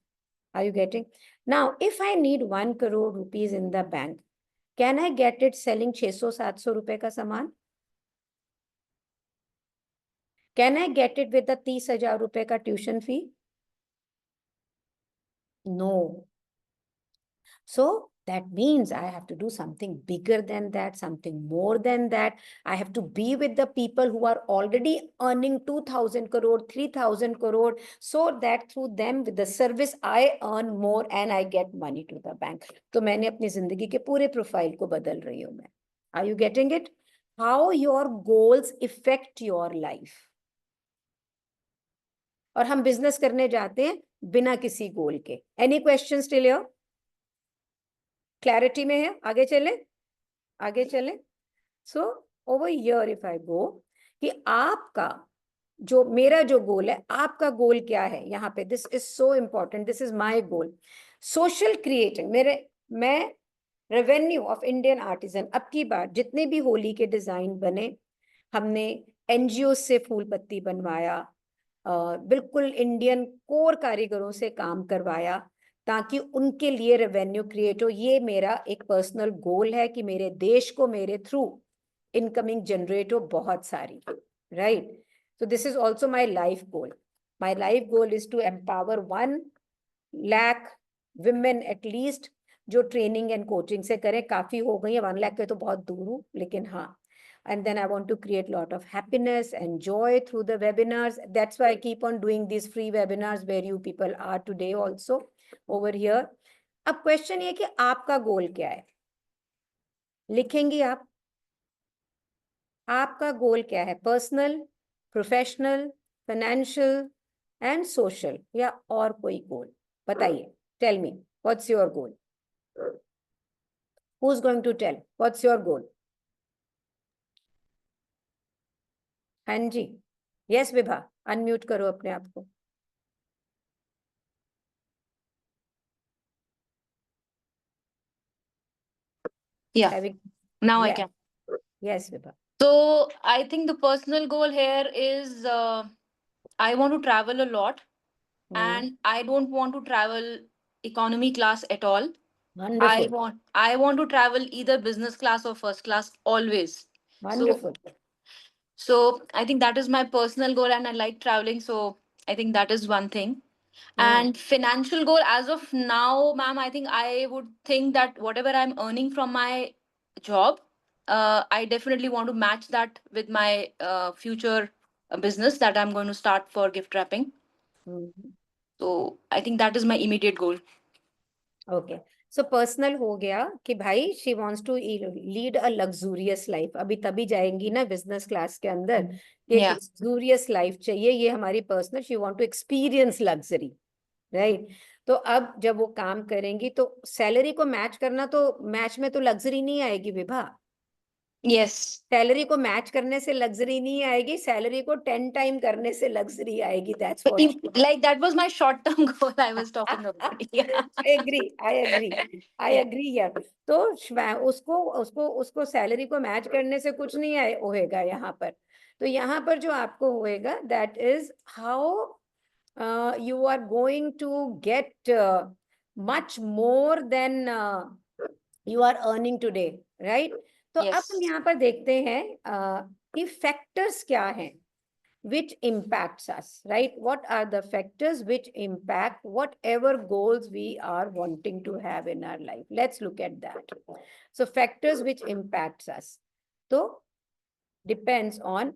Are you getting? Now, if I need 1 crore rupees in the bank, can I get it selling 600-700 रुपए का सामान? Can I get it with the 30,000 रुपए का tuition fee? No. So That means I have to do something bigger than that, something more than that. I have to be with the people who are already earning 2,000 crore, 3,000 crore, so that through them, with the service, I earn more and I get money to the bank. तो मैंने अपनी जिंदगी के पूरे profile को बदल रही हूँ मैं. Are you getting it? How your goals affect your life. और हम बिजनेस करने जाते हैं बिना किसी गोल के. Any questions still here? Clarity में है? आगे चले. So over here if I go, कि आपका मेरा जो गोल है, आपका गोल क्या है यहाँ पे? This is so important. This is my goal. Social creating. मैं रेवेन्यू ऑफ इंडियन आर्टिजन, अब की बार जितने भी होली के डिजाइन बने, हमने एनजीओ से फूल पत्ती बनवाया, बिल्कुल इंडियन कोर कारीगरों से काम करवाया, ताकि उनके लिए रेवेन्यू क्रिएट हो. ये मेरा एक पर्सनल गोल है कि मेरे देश को मेरे थ्रू इनकमिंग जनरेट हो बहुत सारी. Right? So this is also my life goal. My life goal is to empower 1 lakh women at least, जो ट्रेनिंग एंड कोचिंग से करें. काफी हो गई है, 1 lakh पे तो बहुत दूर हूँ, लेकिन हाँ. And then I want to create a lot of happiness and joy through the webinars. That's why I keep on doing these free webinars where you people are today also over here. अब question ये कि आपका goal क्या है? लिखेंगी आप? आपका goal क्या है? Personal, professional, financial and social, या और कोई गोल? बताइए. Tell me, what's your goal? Who is going to tell what's your goal? हाँ जी. यस विभा, अनम्यूट करो अपने आप को. Yeah, Having, now I yeah. can. Yes Vibha. So I think the personal goal here is I want to travel a lot, and I don't want to travel economy class at all. Wonderful. I want to travel either business class or first class always. Wonderful. So I think that is my personal goal, and I like traveling. So I think that is one thing. And financial goal as of now, ma'am, I think I would think that whatever I'm earning from my job, I definitely want to match that with my future business that I'm going to start for gift wrapping. So I think that is my immediate goal. Okay. So personal हो गया कि भाई she wants to lead a luxurious life. अभी तभी जाएंगी ना business class के अंदर कि Yeah. लग्जूरियस लाइफ चाहिए. ये हमारी personal, she want to experience luxury. Right? तो अब जब वो काम करेंगी तो सैलरी को मैच करना, तो मैच में तो लग्जरी नहीं आएगी विभा. Yes. सैलरी को मैच करने से लग्जरी नहीं आएगी, सैलरी को 10 टाइम करने से लग्जरी आएगी. That's what, Like that was my short term goal I was talking about. Yeah. I agree यार. तो उसको सैलरी को मैच करने से कुछ नहीं होएगा यहाँ पर. तो यहाँ पर जो आपको होएगा, that is how you are going to get much more than you are earning today, right? तो अब हम यहाँ पर देखते हैं कि फैक्टर्स क्या हैं which impacts us, right? What are the factors which impact whatever goals we are wanting to have in our life? Let's look at that. So factors which impacts us. So depends on,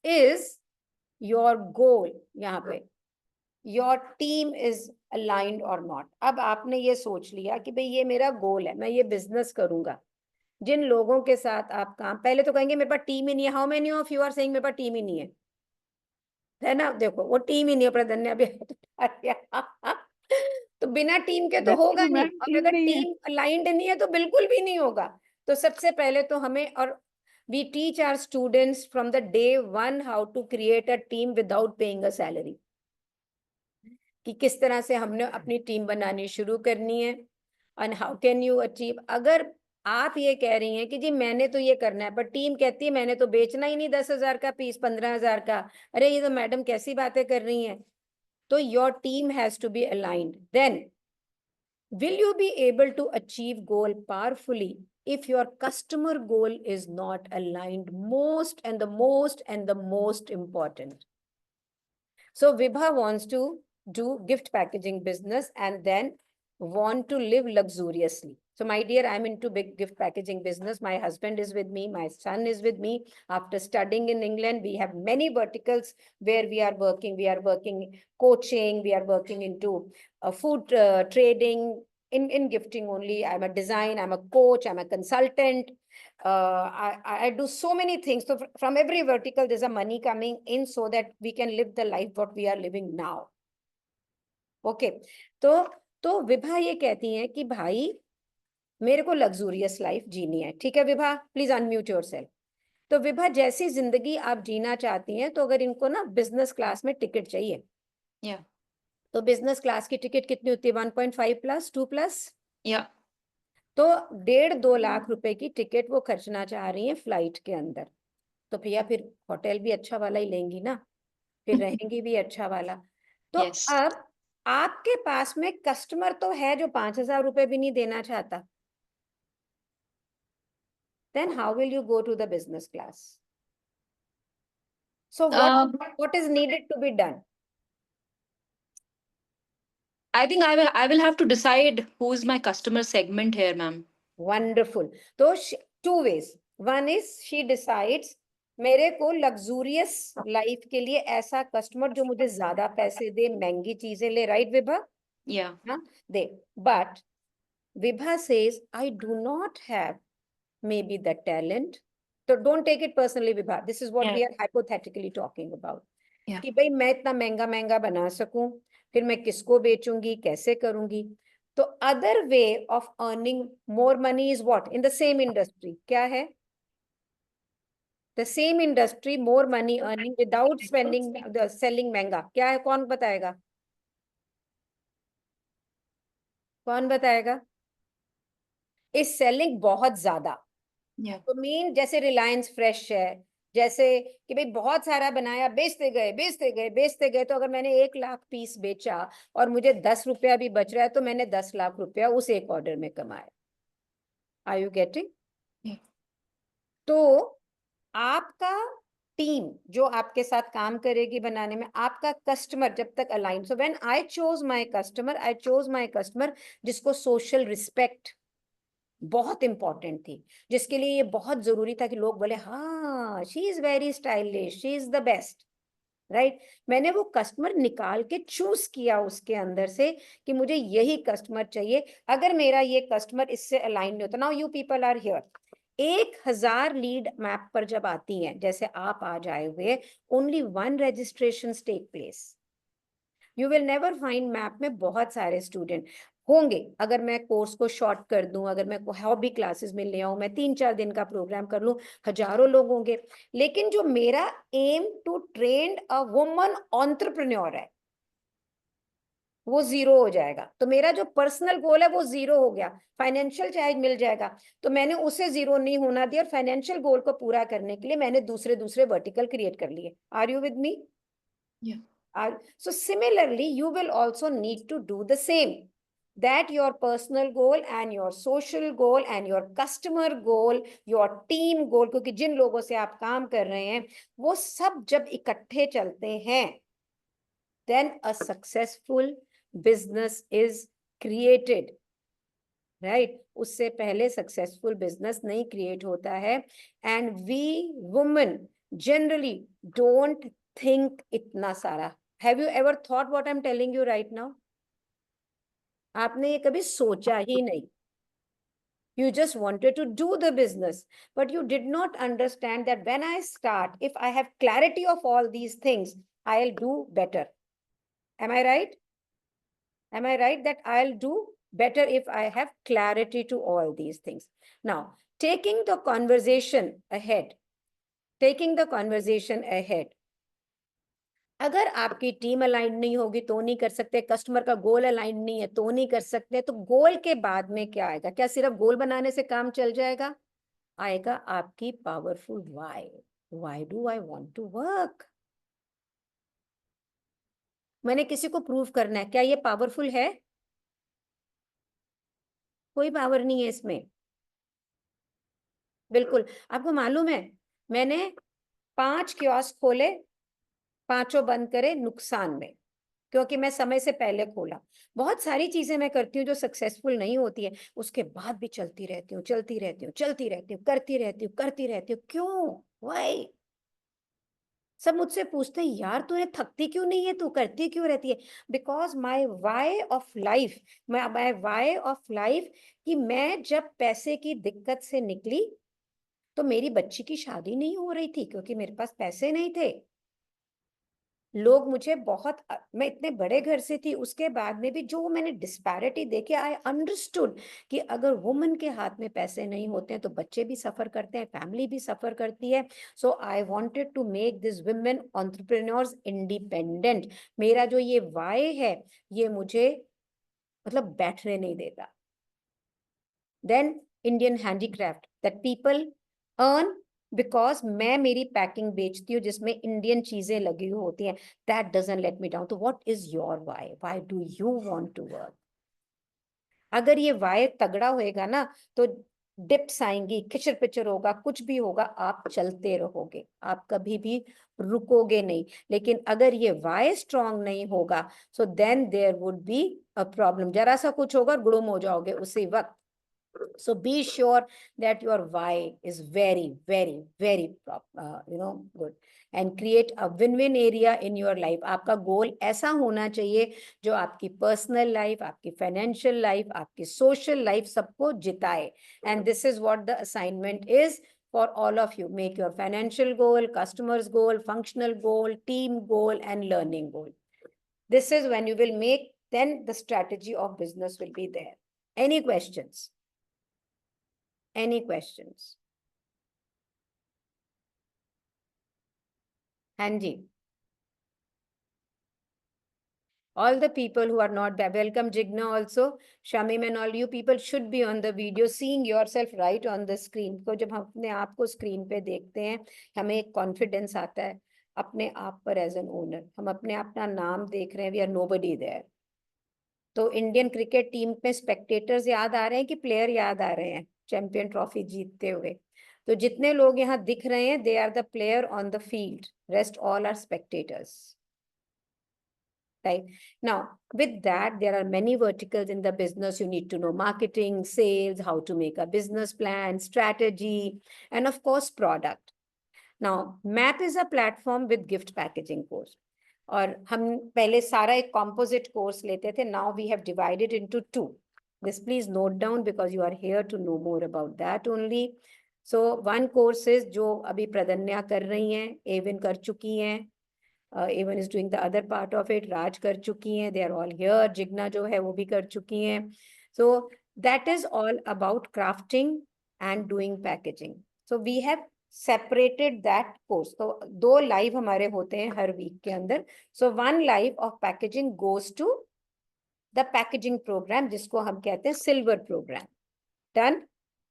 is your goal, यहाँ पे your team is aligned or not. अब आपने ये सोच लिया कि भाई ये मेरा गोल है, मैं ये बिजनेस करूंगा. जिन लोगों के साथ आप काम, पहले तो कहेंगे मेरे पास टीम ही नहीं है. How many of you are saying मेरे पास टीम ही नहीं है ना? देखो वो टीम ही नहीं है. प्रधन्य अभी तो बिना टीम के तो होगा नहीं, और अगर टीम अलाइंड नहीं है तो बिल्कुल भी नहीं होगा. तो सबसे पहले तो हमें, और we teach our students from the day one how to create a team without paying a salary. कि किस तरह से हमने अपनी टीम बनानी शुरू करनी है, and how can you achieve. अगर आप ये कह रही हैं कि जी मैंने तो ये करना है, पर टीम कहती है मैंने तो बेचना ही नहीं 10,000 का पीस, 15,000 का, अरे ये तो मैडम कैसी बातें कर रही हैं. तो your team has to be aligned. Then will you be able to achieve goal powerfully if your customer goal is not aligned? Most and the most important. So Vibha wants to do gift packaging business, and then want to live luxuriously. So my dear, I'm into big gift packaging business. My husband is with me. My son is with me. After studying in England, we have many verticals where we are working. We are working coaching. We are working into food trading, in gifting only. I'm a design. I'm a coach. I'm a consultant. I do so many things. So from every vertical, there's a money coming in so that we can live the life what we are living now. Okay. तो विभा ये कहती हैं कि भाई मेरे को luxurious life जीनी है. ठीक है विभा, प्लीज अनम्यूट योरसेल्फ. तो विभा, जैसी जिंदगी आप जीना चाहती हैं, तो अगर इनको ना बिजनेस क्लास में टिकट चाहिए, Yeah. तो बिजनेस क्लास की टिकट कितनी होती है? 1.5 प्लस 2 प्लस. Yeah. तो 1.5-2 लाख रुपए की टिकट वो खर्चना चाह रही है फ्लाइट के अंदर. तो भैया फिर होटल भी अच्छा वाला ही लेंगी ना, फिर रहेंगी भी अच्छा वाला. तो Yes. अब आपके पास में कस्टमर तो है जो 5,000 रुपए भी नहीं देना चाहता. Then how will you go to the business class? So what is needed to be done? I think I will have to decide who's my customer segment here, ma'am. Wonderful. So two ways. One is she decides मेरे को luxurious life के लिए ऐसा customer जो मुझे ज्यादा पैसे दे, महंगी चीजें ले. राइट विभा? Yeah. हाँ दे. But Vibha says, I do not have maybe the talent. So don't take it personally, Vibha. This is what Yeah. we are hypothetically talking about. Yeah. कि भाई मैं इतना महंगा महंगा बना सकूं, फिर मैं किसको बेचूंगी, कैसे करूंगी. तो other way of earning more money is what? In the same industry. क्या है? The same industry, more money earning without spending the selling महंगा. क्या है? कौन बताएगा? कौन बताएगा? Is selling बहुत ज्यादा. Yeah. तो मीन जैसे रिलायंस फ्रेश है, जैसे कि भाई बहुत सारा बनाया, बेचते गए बेचते गए बेचते गए. तो अगर मैंने 1 लाख पीस बेचा और मुझे 10 रुपया भी बच रहा है, तो मैंने 10 लाख रुपया उस एक ऑर्डर में कमाया. Are you getting? Yeah. तो आपका टीम जो आपके साथ काम करेगी बनाने में, आपका कस्टमर जब तक align. So when I chose my customer जिसको सोशल रिस्पेक्ट बहुत इंपॉर्टेंट थी, जिसके लिए ये बहुत जरूरी था कि लोग बोले हाँ she is very stylish, she is the best. Right? मैंने वो कस्टमर निकाल के चूज किया उसके अंदर से कि मुझे यही कस्टमर चाहिए. अगर मेरा ये कस्टमर इससे अलाइन नहीं होता, now you people are here, 1,000 lead map पर जब आती हैं, जैसे आप आज आए हुए, only 1 registration take place. You will never find map में बहुत सारे स्टूडेंट होंगे. अगर मैं कोर्स को शॉर्ट कर दूं, अगर मैं हॉबी क्लासेस में ले आऊं, मैं 3-4 दिन का प्रोग्राम कर लूं, हजारों लोग होंगे. लेकिन जो मेरा aim to train a woman entrepreneur है, वो 0 हो जाएगा. तो मेरा जो पर्सनल गोल है वो 0 हो गया. फाइनेंशियल चाहे मिल जाएगा, तो मैंने उसे 0 नहीं होना दिया, और फाइनेंशियल गोल को पूरा करने के लिए मैंने दूसरे वर्टिकल क्रिएट कर लिए. Are you with me? So similarly, you will also need to do the same. That your personal goal and your social goal and your customer goal, your team goal, क्योंकि जिन लोगों से आप काम कर रहे हैं वो सब जब इकट्ठे चलते हैं, then a successful business is created. Right? उससे पहले successful business नहीं create होता है. And we women generally don't think इतना सारा. Have you ever thought what I'm telling you right now? आपने ये कभी सोचा ही नहीं. You just wanted to do the business, but you did not understand that when I start, if I have clarity of all these things, I'll do better. Am I right? Am I right that I'll do better if I have clarity to all these things? Now, taking the conversation ahead. अगर आपकी team align नहीं होगी तो नहीं कर सकते, customer का गोल align नहीं है तो नहीं कर सकते. तो गोल के बाद में क्या आएगा? क्या सिर्फ गोल बनाने से काम चल जाएगा? आएगा आपकी powerful why. Why do I want to work? मैंने किसी को प्रूव करना है. क्या ये पावरफुल है? कोई पावर नहीं है इसमें. बिल्कुल. आपको मालूम है, मैंने 5 कियोस्क खोले, 5 बंद करे नुकसान में. क्योंकि मैं समय से पहले खोला। बहुत सारी चीजें मैं करती हूँ जो सक्सेसफुल नहीं होती है, उसके बाद भी चलती रहती हूँ, चलती रहती हूँ, चलती रहती हूँ, करती रहती हूँ, करती रहती हूँ। क्यों? वाई? सब मुझसे पूछते हैं यार तूने थकती क्यों नहीं है, तू करती क्यों रहती है? Because my why of life, my why of life, कि मैं जब पैसे की दिक्कत से निकली तो मेरी बच्ची की शादी नहीं हो रही थी क्योंकि मेरे पास पैसे नहीं थे। लोग मुझे बहुत मैं इतने बड़े घर से थी, उसके बाद में भी जो मैंने डिस्पैरिटी देखे, आई अंडरस्टूड कि अगर वुमन के हाथ में पैसे नहीं होते हैं तो बच्चे भी सफर करते हैं, फैमिली भी सफर करती है। So I wanted to make this women entrepreneurs independent. मेरा जो ये वाई है ये मुझे मतलब बैठने नहीं देता। Then Indian handicraft that people earn because मैं मेरी पैकिंग बेचती हूँ जिसमें इंडियन चीजें लगी हुई होती हैं, that doesn't let me down. तो what is your why? Why do you want to work? अगर ये वाई तगड़ा होएगा ना तो डिप्स आएंगी, खिचर पिचर होगा, कुछ भी होगा, आप चलते रहोगे, आप कभी भी रुकोगे नहीं। लेकिन अगर ये वाई स्ट्रांग नहीं होगा so then there would be a problem. जरा सा कुछ होगा गुड़ुम हो जाओगे उसी वक्त। So be sure that your why is very, very, very good, and create a win-win area in your life. आपका गोल ऐसा होना चाहिए जो आपकी पर्सनल लाइफ, आपकी फाइनेंशियल लाइफ, आपकी सोशल लाइफ सबको जिताए। And this is what the assignment is for all of you. Make your financial goal, customers goal, functional goal, team goal, and learning goal. This is when you will make, then the strategy of business will be there. Any questions? Any questions? Hanji. All the people who are not there, welcome Jigna also, Shamim, and all you people should be on the video, seeing yourself right on the screen. तो जब हम अपने आप को screen पे देखते हैं हमें एक कॉन्फिडेंस आता है अपने आप पर एज एन ओनर। हम अपने अपना नाम देख रहे हैं, वी आर नोबडी देयर। तो इंडियन क्रिकेट टीम में स्पेक्टेटर्स याद आ रहे हैं कि प्लेयर याद आ रहे हैं चैंपियन ट्रॉफी जीतते हुए? तो जितने लोग यहाँ दिख रहे हैं they are the player on the field, rest all are spectators. Right now, with that, there are many verticals in the business. You need to know marketing, sales, how to make a business plan, strategy, and of course, product. Now, MAP is a platform with gift packaging course. और हम पहले सारा एक composite course लेते थे. Now we have divided into two. This please note down because you are here to know more about that only. So one course is जो अभी प्रदन्या कर रही हैं, एविन कर चुकी हैं, Evan is doing the other part of it, Raj कर चुकी हैं, they are all here, Jigna जो है वो भी कर चुकी हैं. So that is all about crafting and doing packaging. So we have separated that course. तो 2 live हमारे होते हैं हर week के अंदर. So one live of packaging goes to the packaging program जिसको हम कहते हैं silver program. Done?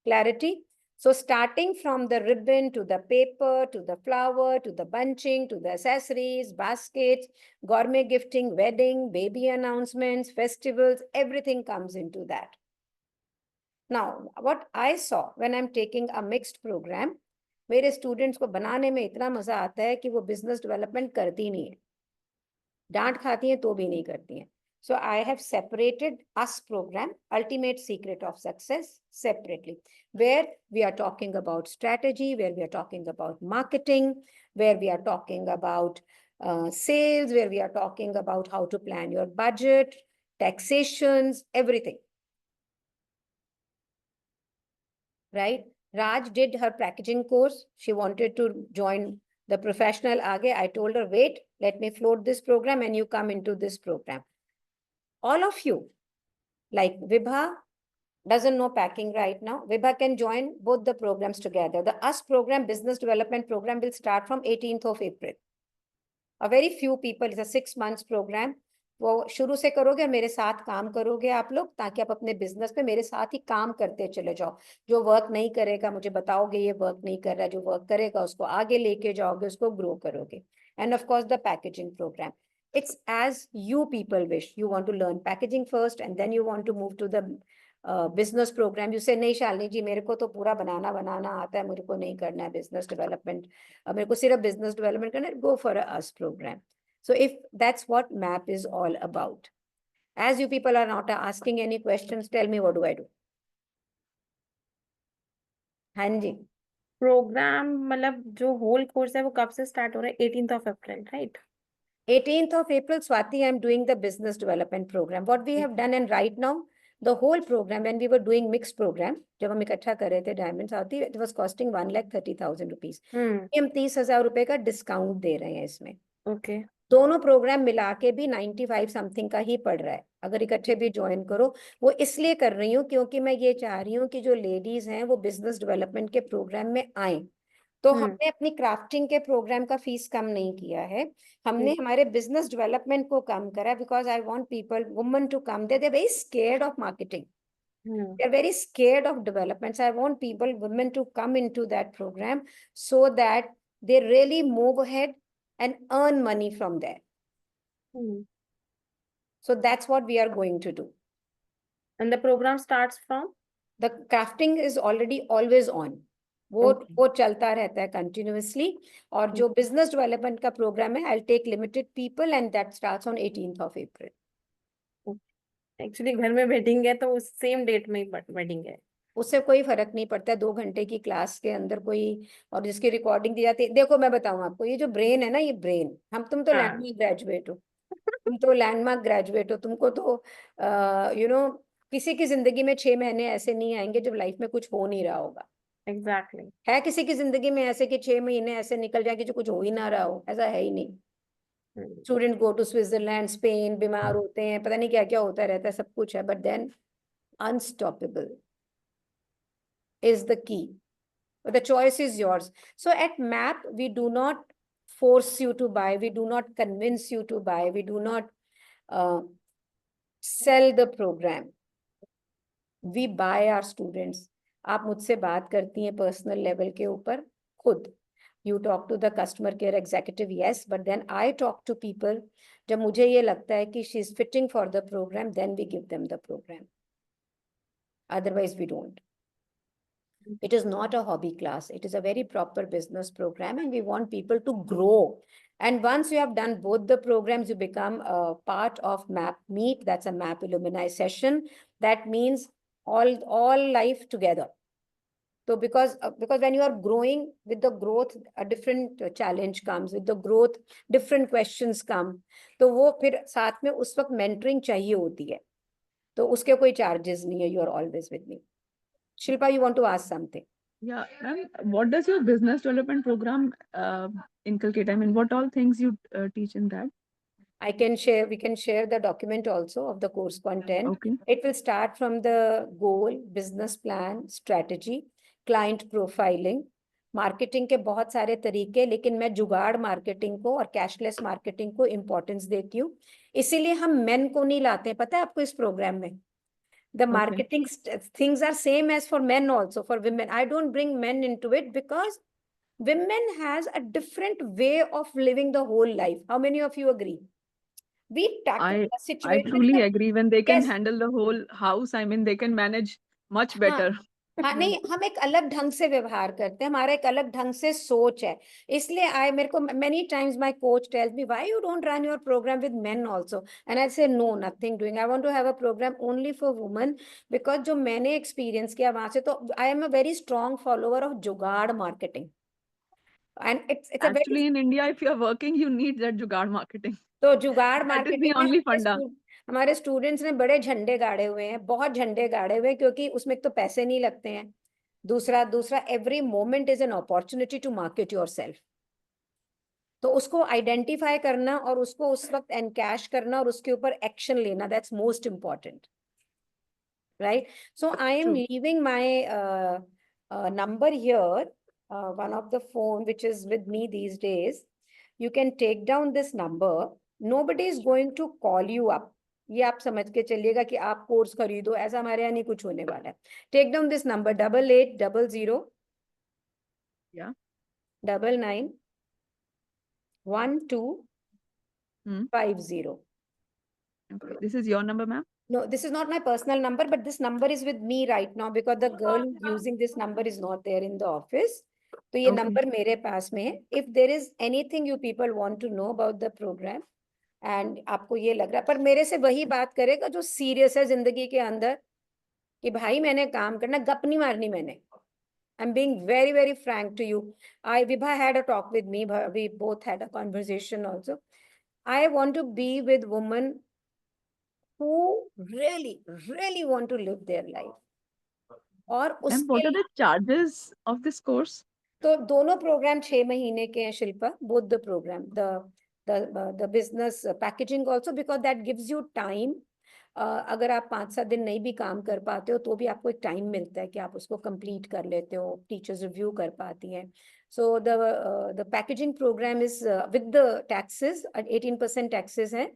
Clarity? So starting from the ribbon to the paper, to the flower, to the bunching, to the accessories, baskets, gourmet gifting, wedding, baby announcements, festivals, everything comes into that. Now, what I saw when I'm taking a mixed program, मेरे students को बनाने में इतना मजा आता है कि वो business development करती नहीं है, डांट खाती हैं तो भी नहीं करती हैं. So I have separated US program, Ultimate Secret of Success, separately, where we are talking about strategy, where we are talking about marketing, where we are talking about sales, where we are talking about how to plan your budget, taxations, everything. Right? Raj did her packaging course. She wanted to join the professional aage. I told her, wait, let me float this program and you come into this program. All of you, like Vibha doesn't know packing right now. Vibha can join both the programs together. The US program, business development program, will start from 18th of April. A very few people, it's a 6 months program. वो शुरू से करोगे और मेरे साथ काम करोगे आप लोग, ताकि आप अपने बिजनेस पे मेरे साथ ही काम करते चले जाओ. जो वर्क नहीं करेगा मुझे बताओगे ये वर्क नहीं कर रहा है, जो वर्क करेगा उसको आगे लेके जाओगे, उसको ग्रो करोगे. And of course the packaging program. It's as you people wish. You want to learn packaging first and then you want to move to the business program. You say नहीं शालिनी जी मेरे को तो पूरा बनाना आता है, मुझे को नहीं करना है business development, मेरे को सिर्फ business development करना है, go for a US program. So if that's what MAP is all about. As you people are not asking any questions, tell me what do I do? हाँ जी. Programme मतलब जो whole course है वो कब से start हो रहा है? 18th of April, right? 18th of April, Swati, I'm doing the business development program. What we have done, and right now, the whole program, when we were doing mixed program, जब हम इकट्ठा कर रहे थे Diamond Southie, it was costing 1,30,000 rupees. हम 30,000 रुपए का discount दे रहे हैं इसमें. Okay. दोनों प्रोग्राम मिला के भी 95 समथिंग का ही पड़ रहा है अगर इकट्ठे भी ज्वाइन करो. वो इसलिए कर रही हूँ क्योंकि मैं ये चाह रही हूँ कि जो लेडीज हैं वो बिजनेस डेवलपमेंट के प्रोग्राम में आए. तो हमने अपनी क्राफ्टिंग के प्रोग्राम का फीस कम नहीं किया है, हमने हमारे बिजनेस डेवलपमेंट को कम करा, because I want people, women to come. They are very scared of marketing, they are very scared of development. So I want people, women, to come into that program so that they really move ahead and earn money from there. So that's what we are going to do. And the program starts from? The crafting is already always on. वो चलता रहता है continuously. और जो business development का program है, I'll take limited people and that starts on 18th of April. Actually घर में वेडिंग है तो उस सेम डेट में ही वेडिंग है. उससे कोई फर्क नहीं पड़ता है. 2 घंटे की क्लास के अंदर कोई, और जिसकी रिकॉर्डिंग दी जाती है. देखो मैं बताऊं आपको, ये जो ब्रेन है ना, ये ब्रेन, तुम तो लैंडमार्क ग्रेजुएट हो, तुम तो लैंडमार्क ग्रेजुएट हो. तुमको तो किसी की जिंदगी में 6 महीने ऐसे नहीं आएंगे जब लाइफ में कुछ हो नहीं रहा होगा. एग्जैक्टली. है किसी की जिंदगी में ऐसे कि 6 महीने ऐसे निकल जाएंगे जो कुछ हो ही ना रहा हो? ऐसा है ही नहीं. Student go to Switzerland, Spain, बीमार होते हैं, पता नहीं क्या क्या होता रहता है, सब कुछ है, but then unstoppable is the key. But the choice is yours. So at MAP, we do not force you to buy. We do not convince you to buy. We do not sell the program. We buy our students. आप मुझसे बात करती हैं personal level के ऊपर खुद. You talk to the customer care executive, yes, but then I talk to people. जब मुझे ये लगता है कि she is fitting for the program, then we give them the program. Otherwise, we don't. It is not a hobby class. It is a very proper business program, and we want people to grow. And once you have done both the programs, you become a part of MAP Meet. That's a MAP Alumni session. That means all life together. So because when you are growing, with the growth, a different challenge comes. With the growth, different questions come. तो वो फिर साथ में उस वक्त mentoring चाहिए होती है. तो उसके कोई charges नहीं है. You are always with me. Shilpa, you want to ask something? Yeah, ma'am, what does your business development program inculcate? I mean, what all things you teach in that? I can share, we can share the document also of the course content. Okay. It will start from the goal, business plan, strategy, client profiling, marketing के बहुत सारे तरीके, लेकिन मैं जुगाड़ marketing को और cashless marketing को इम्पोर्टेंस देती हूँ. इसीलिए हम मेन को नहीं लाते हैं, पता है आपको, इस प्रोग्राम में. The marketing things are same as for men also, for women. I don't bring men into it because women has a different way of living the whole life. How many of you agree? We tackle the situation. I truly agree. When they can handle the whole house, I mean, they can manage much better. हाँ नहीं, हम एक अलग ढंग से व्यवहार करते हैं, हमारा एक अलग ढंग से सोच है. इसलिए मेरे को many times my coach tells me, why you don't run your program with men also? And I say, no, nothing doing. I want to have a program only for women, because जो मैंने experience किया वहां से, तो I am a very strong follower of जुगाड़ marketing. And it's actually in India, if you are working, you need that जुगाड़ marketing. तो जुगाड़ marketing is the only funda. हमारे स्टूडेंट्स ने बड़े झंडे गाड़े हुए हैं, बहुत झंडे गाड़े हुए हैं, क्योंकि उसमें तो पैसे नहीं लगते हैं. दूसरा every moment is an opportunity to market yourself. तो उसको आइडेंटिफाई करना और उसको उस वक्त एनकैश करना और उसके ऊपर एक्शन लेना, that's most important, right? So I am leaving my number here, one of the phone which is with me these days. You can take down this number. Nobody is going to call you up. ये आप समझ के चलिएगा कि आप course खरीदो, ऐसा हमारे यहाँ नहीं कुछ होने वाला है. Take down this number 8800 99 1250. This is your number, ma'am? No, this is not my personal number, but this number is with me right now because the girl who's using this number is not there in the office. तो ये Okay. Number मेरे पास में है. If there is anything you people want to know about the programme and आपको ये लग रहा है, पर मेरे से वही बात करेगा जो सीरियस है जिंदगी के अंदर, कि भाई मैंने काम करना, गप नहीं मारनी मैंने. I'm being very, very frank to you. Vibha had a talk with me. We both had a conversation also. I want to be with women who really, really want to live their life. और And उसके what are the charges of this course? तो दोनों programme 6 महीने के हैं Shilpa, both the program, the business packaging also, because that gives you time. अगर आप 5-7 दिन नहीं भी काम कर पाते हो तो भी आपको एक टाइम मिलता है कि आप उसको कंप्लीट कर लेते हो, टीचर्स रिव्यू कर पाती हैं. So the packaging program is with the taxes, 18% taxes हैं.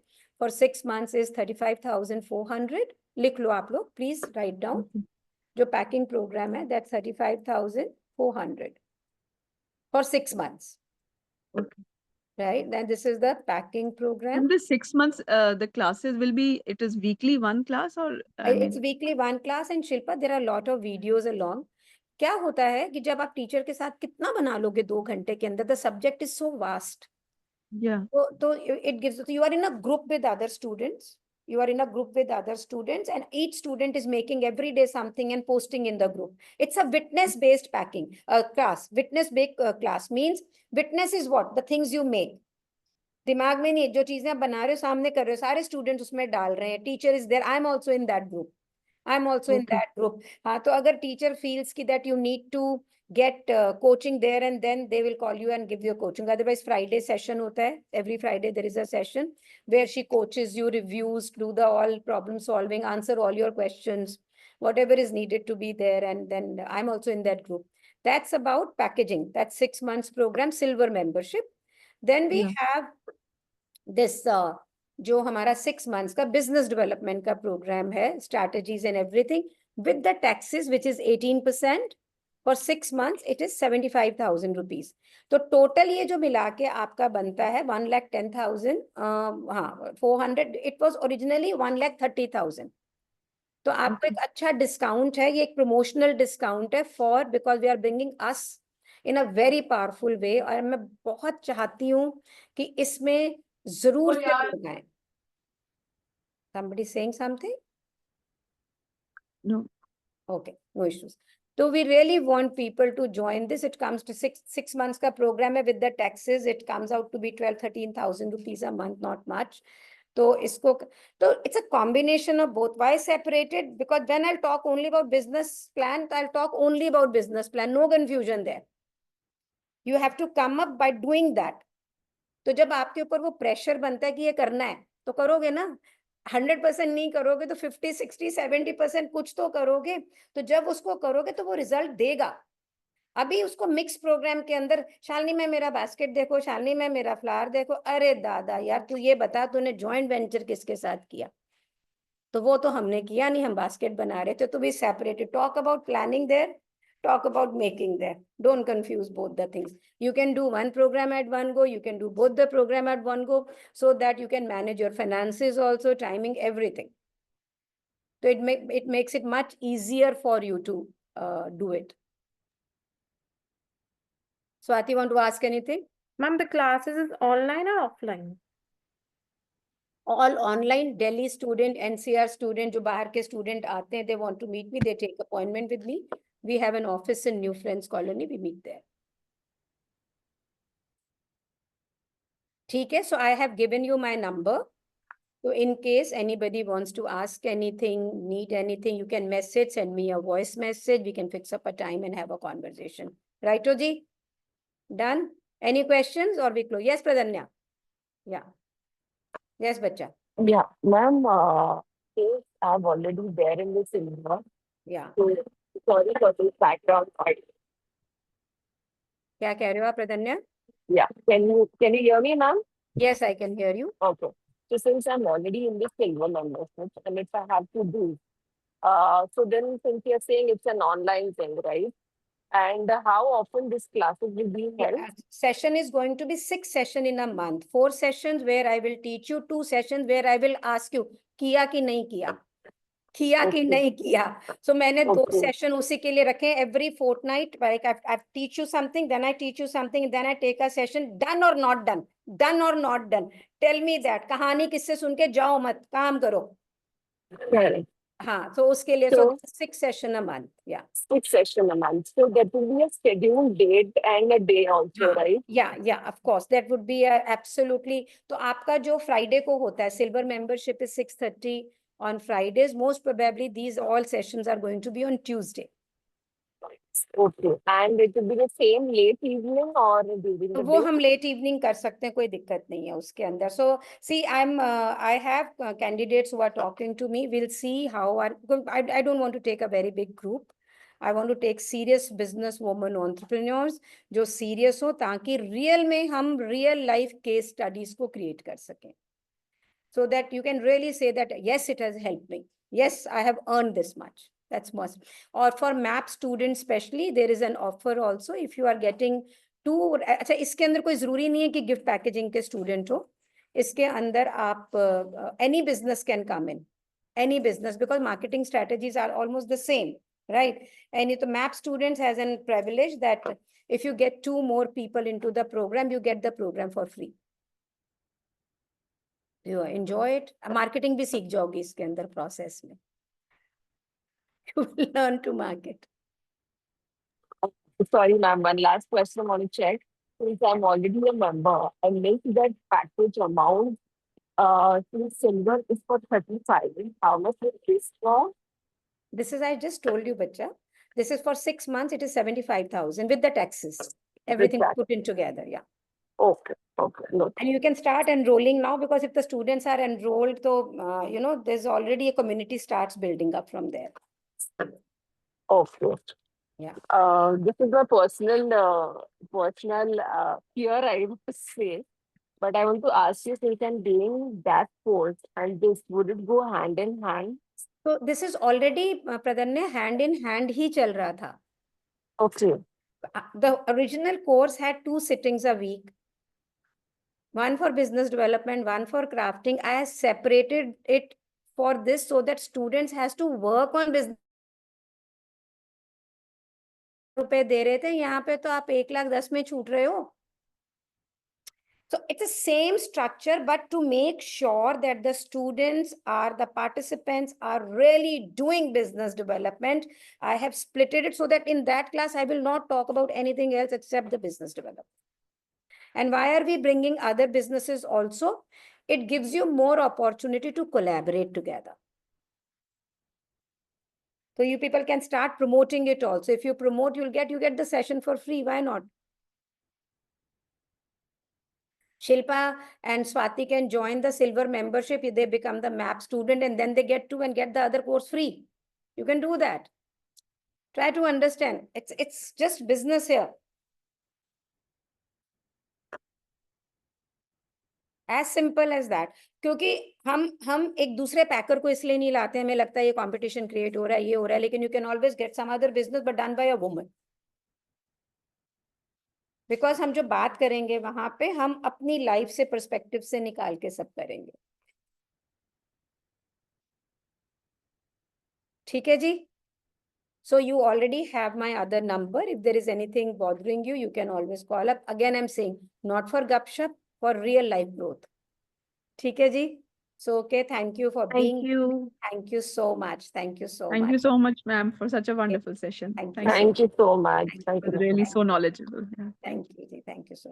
For 6 months is 35,400. लिख लो आप लोग, प्लीज राइट डाउन. जो पैकिंग प्रोग्राम है that 35,400 for 6 months. Okay. Right, then this is the packing program. In the 6 months, the classes will be, it is weekly one class or I It's mean, weekly one class, and Shilpa, there are a lot of videos along. क्या होता है कि जब आप teacher के साथ कितना बना लोगे 2 घंटे के अंदर, the subject is so vast. yeah. तो it gives, so you are in a group with other students. You are in a group with other students, and each student is making every day something and posting in the group. It's a witness-based packing class. Witness-based class means witness is what? The things you make. दिमाग में नहीं, जो चीजें आप बना रहे हो सामने कर रहे हो, सारे स्टूडेंट्स उसमें डाल रहे हैं. Teacher is there, I am also in that group. I am also in Okay. That group. हाँ, तो अगर टीचर फील्स की that you need to get coaching there, and then they will call you and give you coaching. Otherwise Friday session hota hai. Every Friday there is a session where she coaches you, reviews, do the all problem solving, answer all your questions, whatever is needed to be there. And then I'm also in that group. That's about packaging. That's 6 months program, silver membership. Then we Yeah. have this जो हमारा 6 months का business development का program है, strategies and everything with the taxes which is 18%. For 6 months, it is 75,000 rupees. तो total ये जो मिला के आपका बनता है 1,10,000, हाँ 400. It was originally 1,30,000. तो आपको एक अच्छा डिस्काउंट है, ये एक प्रमोशनल डिस्काउंट है for, because we are bringing us in a very powerful way. और मैं बहुत चाहती हूँ कि इसमें जरूर से लोग आए. Somebody saying something? No. Okay, no issues. So we really want people to join this. It comes to six months ka program hai with the taxes. It comes out to be 12,000-13,000 rupees a month, not much. So it's a combination of both. Why separated? Because when I'll talk only about business plan, I'll talk only about business plan. No confusion there. You have to come up by doing that. तो जब आपके ऊपर वो pressure बनता है कि ये करना है तो करोगे ना. 100% नहीं करोगे तो 50, 60, 70% कुछ तो करोगे. तो जब उसको करोगे तो वो रिजल्ट देगा. अभी उसको मिक्स प्रोग्राम के अंदर, शालिनी में मेरा बास्केट देखो, शालिनी में मेरा फ्लावर देखो, अरे दादा यार तू ये बता तूने जॉइंट वेंचर किसके साथ किया. तो वो तो हमने किया नहीं, हम बास्केट बना रहे थे. तो we separated. Talk about planning there, talk about making there. Don't confuse both the things. You can do one program at one go. You can do both the program at one go, so that you can manage your finances also, timing, everything. So it makes it much easier for you to do it. Swati, want to ask anything? Ma'am, the classes is online or offline? All online. Delhi student, NCR student, जो बाहर के student आते हैं, they want to meet me, they take appointment with me. We have an office in New Friends Colony. We meet there. ठीक है. So I have given you my number. So in case anybody wants to ask anything, need anything, you can message, send me a voice message. We can fix up a time and have a conversation. Right, Oji? Done? Any questions or we close? Yes, Pradanya. Yeah. Yes, Bacha. Yeah, ma'am, since I'm already there in the cinema, Yeah. so sorry for this background noise. क्या कह रहे हो आप, Pradanya? Yeah, can you hear me, ma'am? Yes, I can hear you. Okay. So since I'm already in the silver membership, and if I have to do, so then since you're saying it's an online thing, right? And how often this classes will be held? Yeah, session is going to be 6 sessions in a month. 4 sessions where I will teach you, 2 sessions where I will ask you, किया कि नहीं किया. किया कि Okay. नहीं किया. So मैंने 2 Okay. Session उसी के लिए रखे every fortnight. Like I teach you something, then I teach you something, then I take a session. Done or not done? Done or not done? Tell me that. कहानी किससे सुन के जाओ मत, काम करो. Correct. हाँ, so उसके लिए so So 6 session a month. Yeah. 6 session a month. So that will be a scheduled date and a day also, हाँ, right? yeah, of course. That would be absolutely. तो आपका जो Friday को होता है, silver membership is 6:30 on Fridays. Most probably these all sessions are going to be on Tuesday. Okay. And it will be the same late evening or during the वो day? हम late evening कर सकते हैं, कोई दिक्कत नहीं है उसके अंदर. So see, I have candidates who are talking to me. We'll see how I don't want to take a very big group. I want to take serious business women entrepreneurs जो serious हो, ताकि real में हम real life case studies को create कर सकें. So that you can really say that yes, it has helped me. Yes, I have earned this much. That's must. Or for MAP students especially, there is an offer also. If you are getting two, अच्छा इसके अंदर कोई जरूरी नहीं है कि gift packaging के student हो. इसके अंदर आप any business can come in. Any business, because marketing strategies are almost the same, right? And the MAP students has a privilege that if you get 2 more people into the program, you get the program for free. You enjoy it. Marketing भी सीख जाओगी इसके अंदर process में. You will learn to market. Sorry, ma'am. One last question I want to check. Since I'm already a member, I missed that package amount. Since silver is for 35, how much is this for? This is, I just told you, bacha. This is for 6 months. It is 75,000 with the taxes. Everything tax. put in together. Yeah. Okay. No. And you can start enrolling now, because if the students are enrolled, so, there's already a community starts building up from there. Okay. Yeah. This is a personal fear, I would say. But I want to ask you, since I'm doing that course and this, would it go hand in hand? So this is already, Pradanya, hand in hand ही चल रहा था. Okay. The original course had 2 sittings a week. One for business development, one for crafting. I have separated it for this so that students has to work on business. रुपए दे रहे थे, यहाँ पे तो आप 1,10,000 में छूट रहे हो. So it's the same structure, but to make sure that the students are, the participants are really doing business development, I have split it so that in that class, I will not talk about anything else except the business development. And why are we bringing other businesses also? It gives you more opportunity to collaborate together. So you people can start promoting it also. If you promote, you get the session for free. Why not? Shilpa and Swati can join the silver membership. They become the MAP student and then they get the other course free. You can do that. Try to understand. It's just business here. As simple as that. क्योंकि हम एक दूसरे पैकर को इसलिए नहीं लाते, हमें लगता है ये कंपटीशन क्रिएट हो रहा है, ये हो रहा है, लेकिन you can always get some other business but done by a woman. Because हम जो बात करेंगे वहां पे हम अपनी लाइफ से पर्सपेक्टिव से निकाल के सब करेंगे. ठीक है जी? So you already have my other number. If there is anything bothering you, you can always call up. Again, I'm saying not for gupshup, for real life growth. ठीक है जी? So, okay, thank you for being. Thank you. Thank you so much. Thank you so Thank much. you so much, ma'am, for such a wonderful session. Thank you. Thank you so much. Thank Thank It you. was really so knowledgeable. Yeah. Thank you. Thank you so much.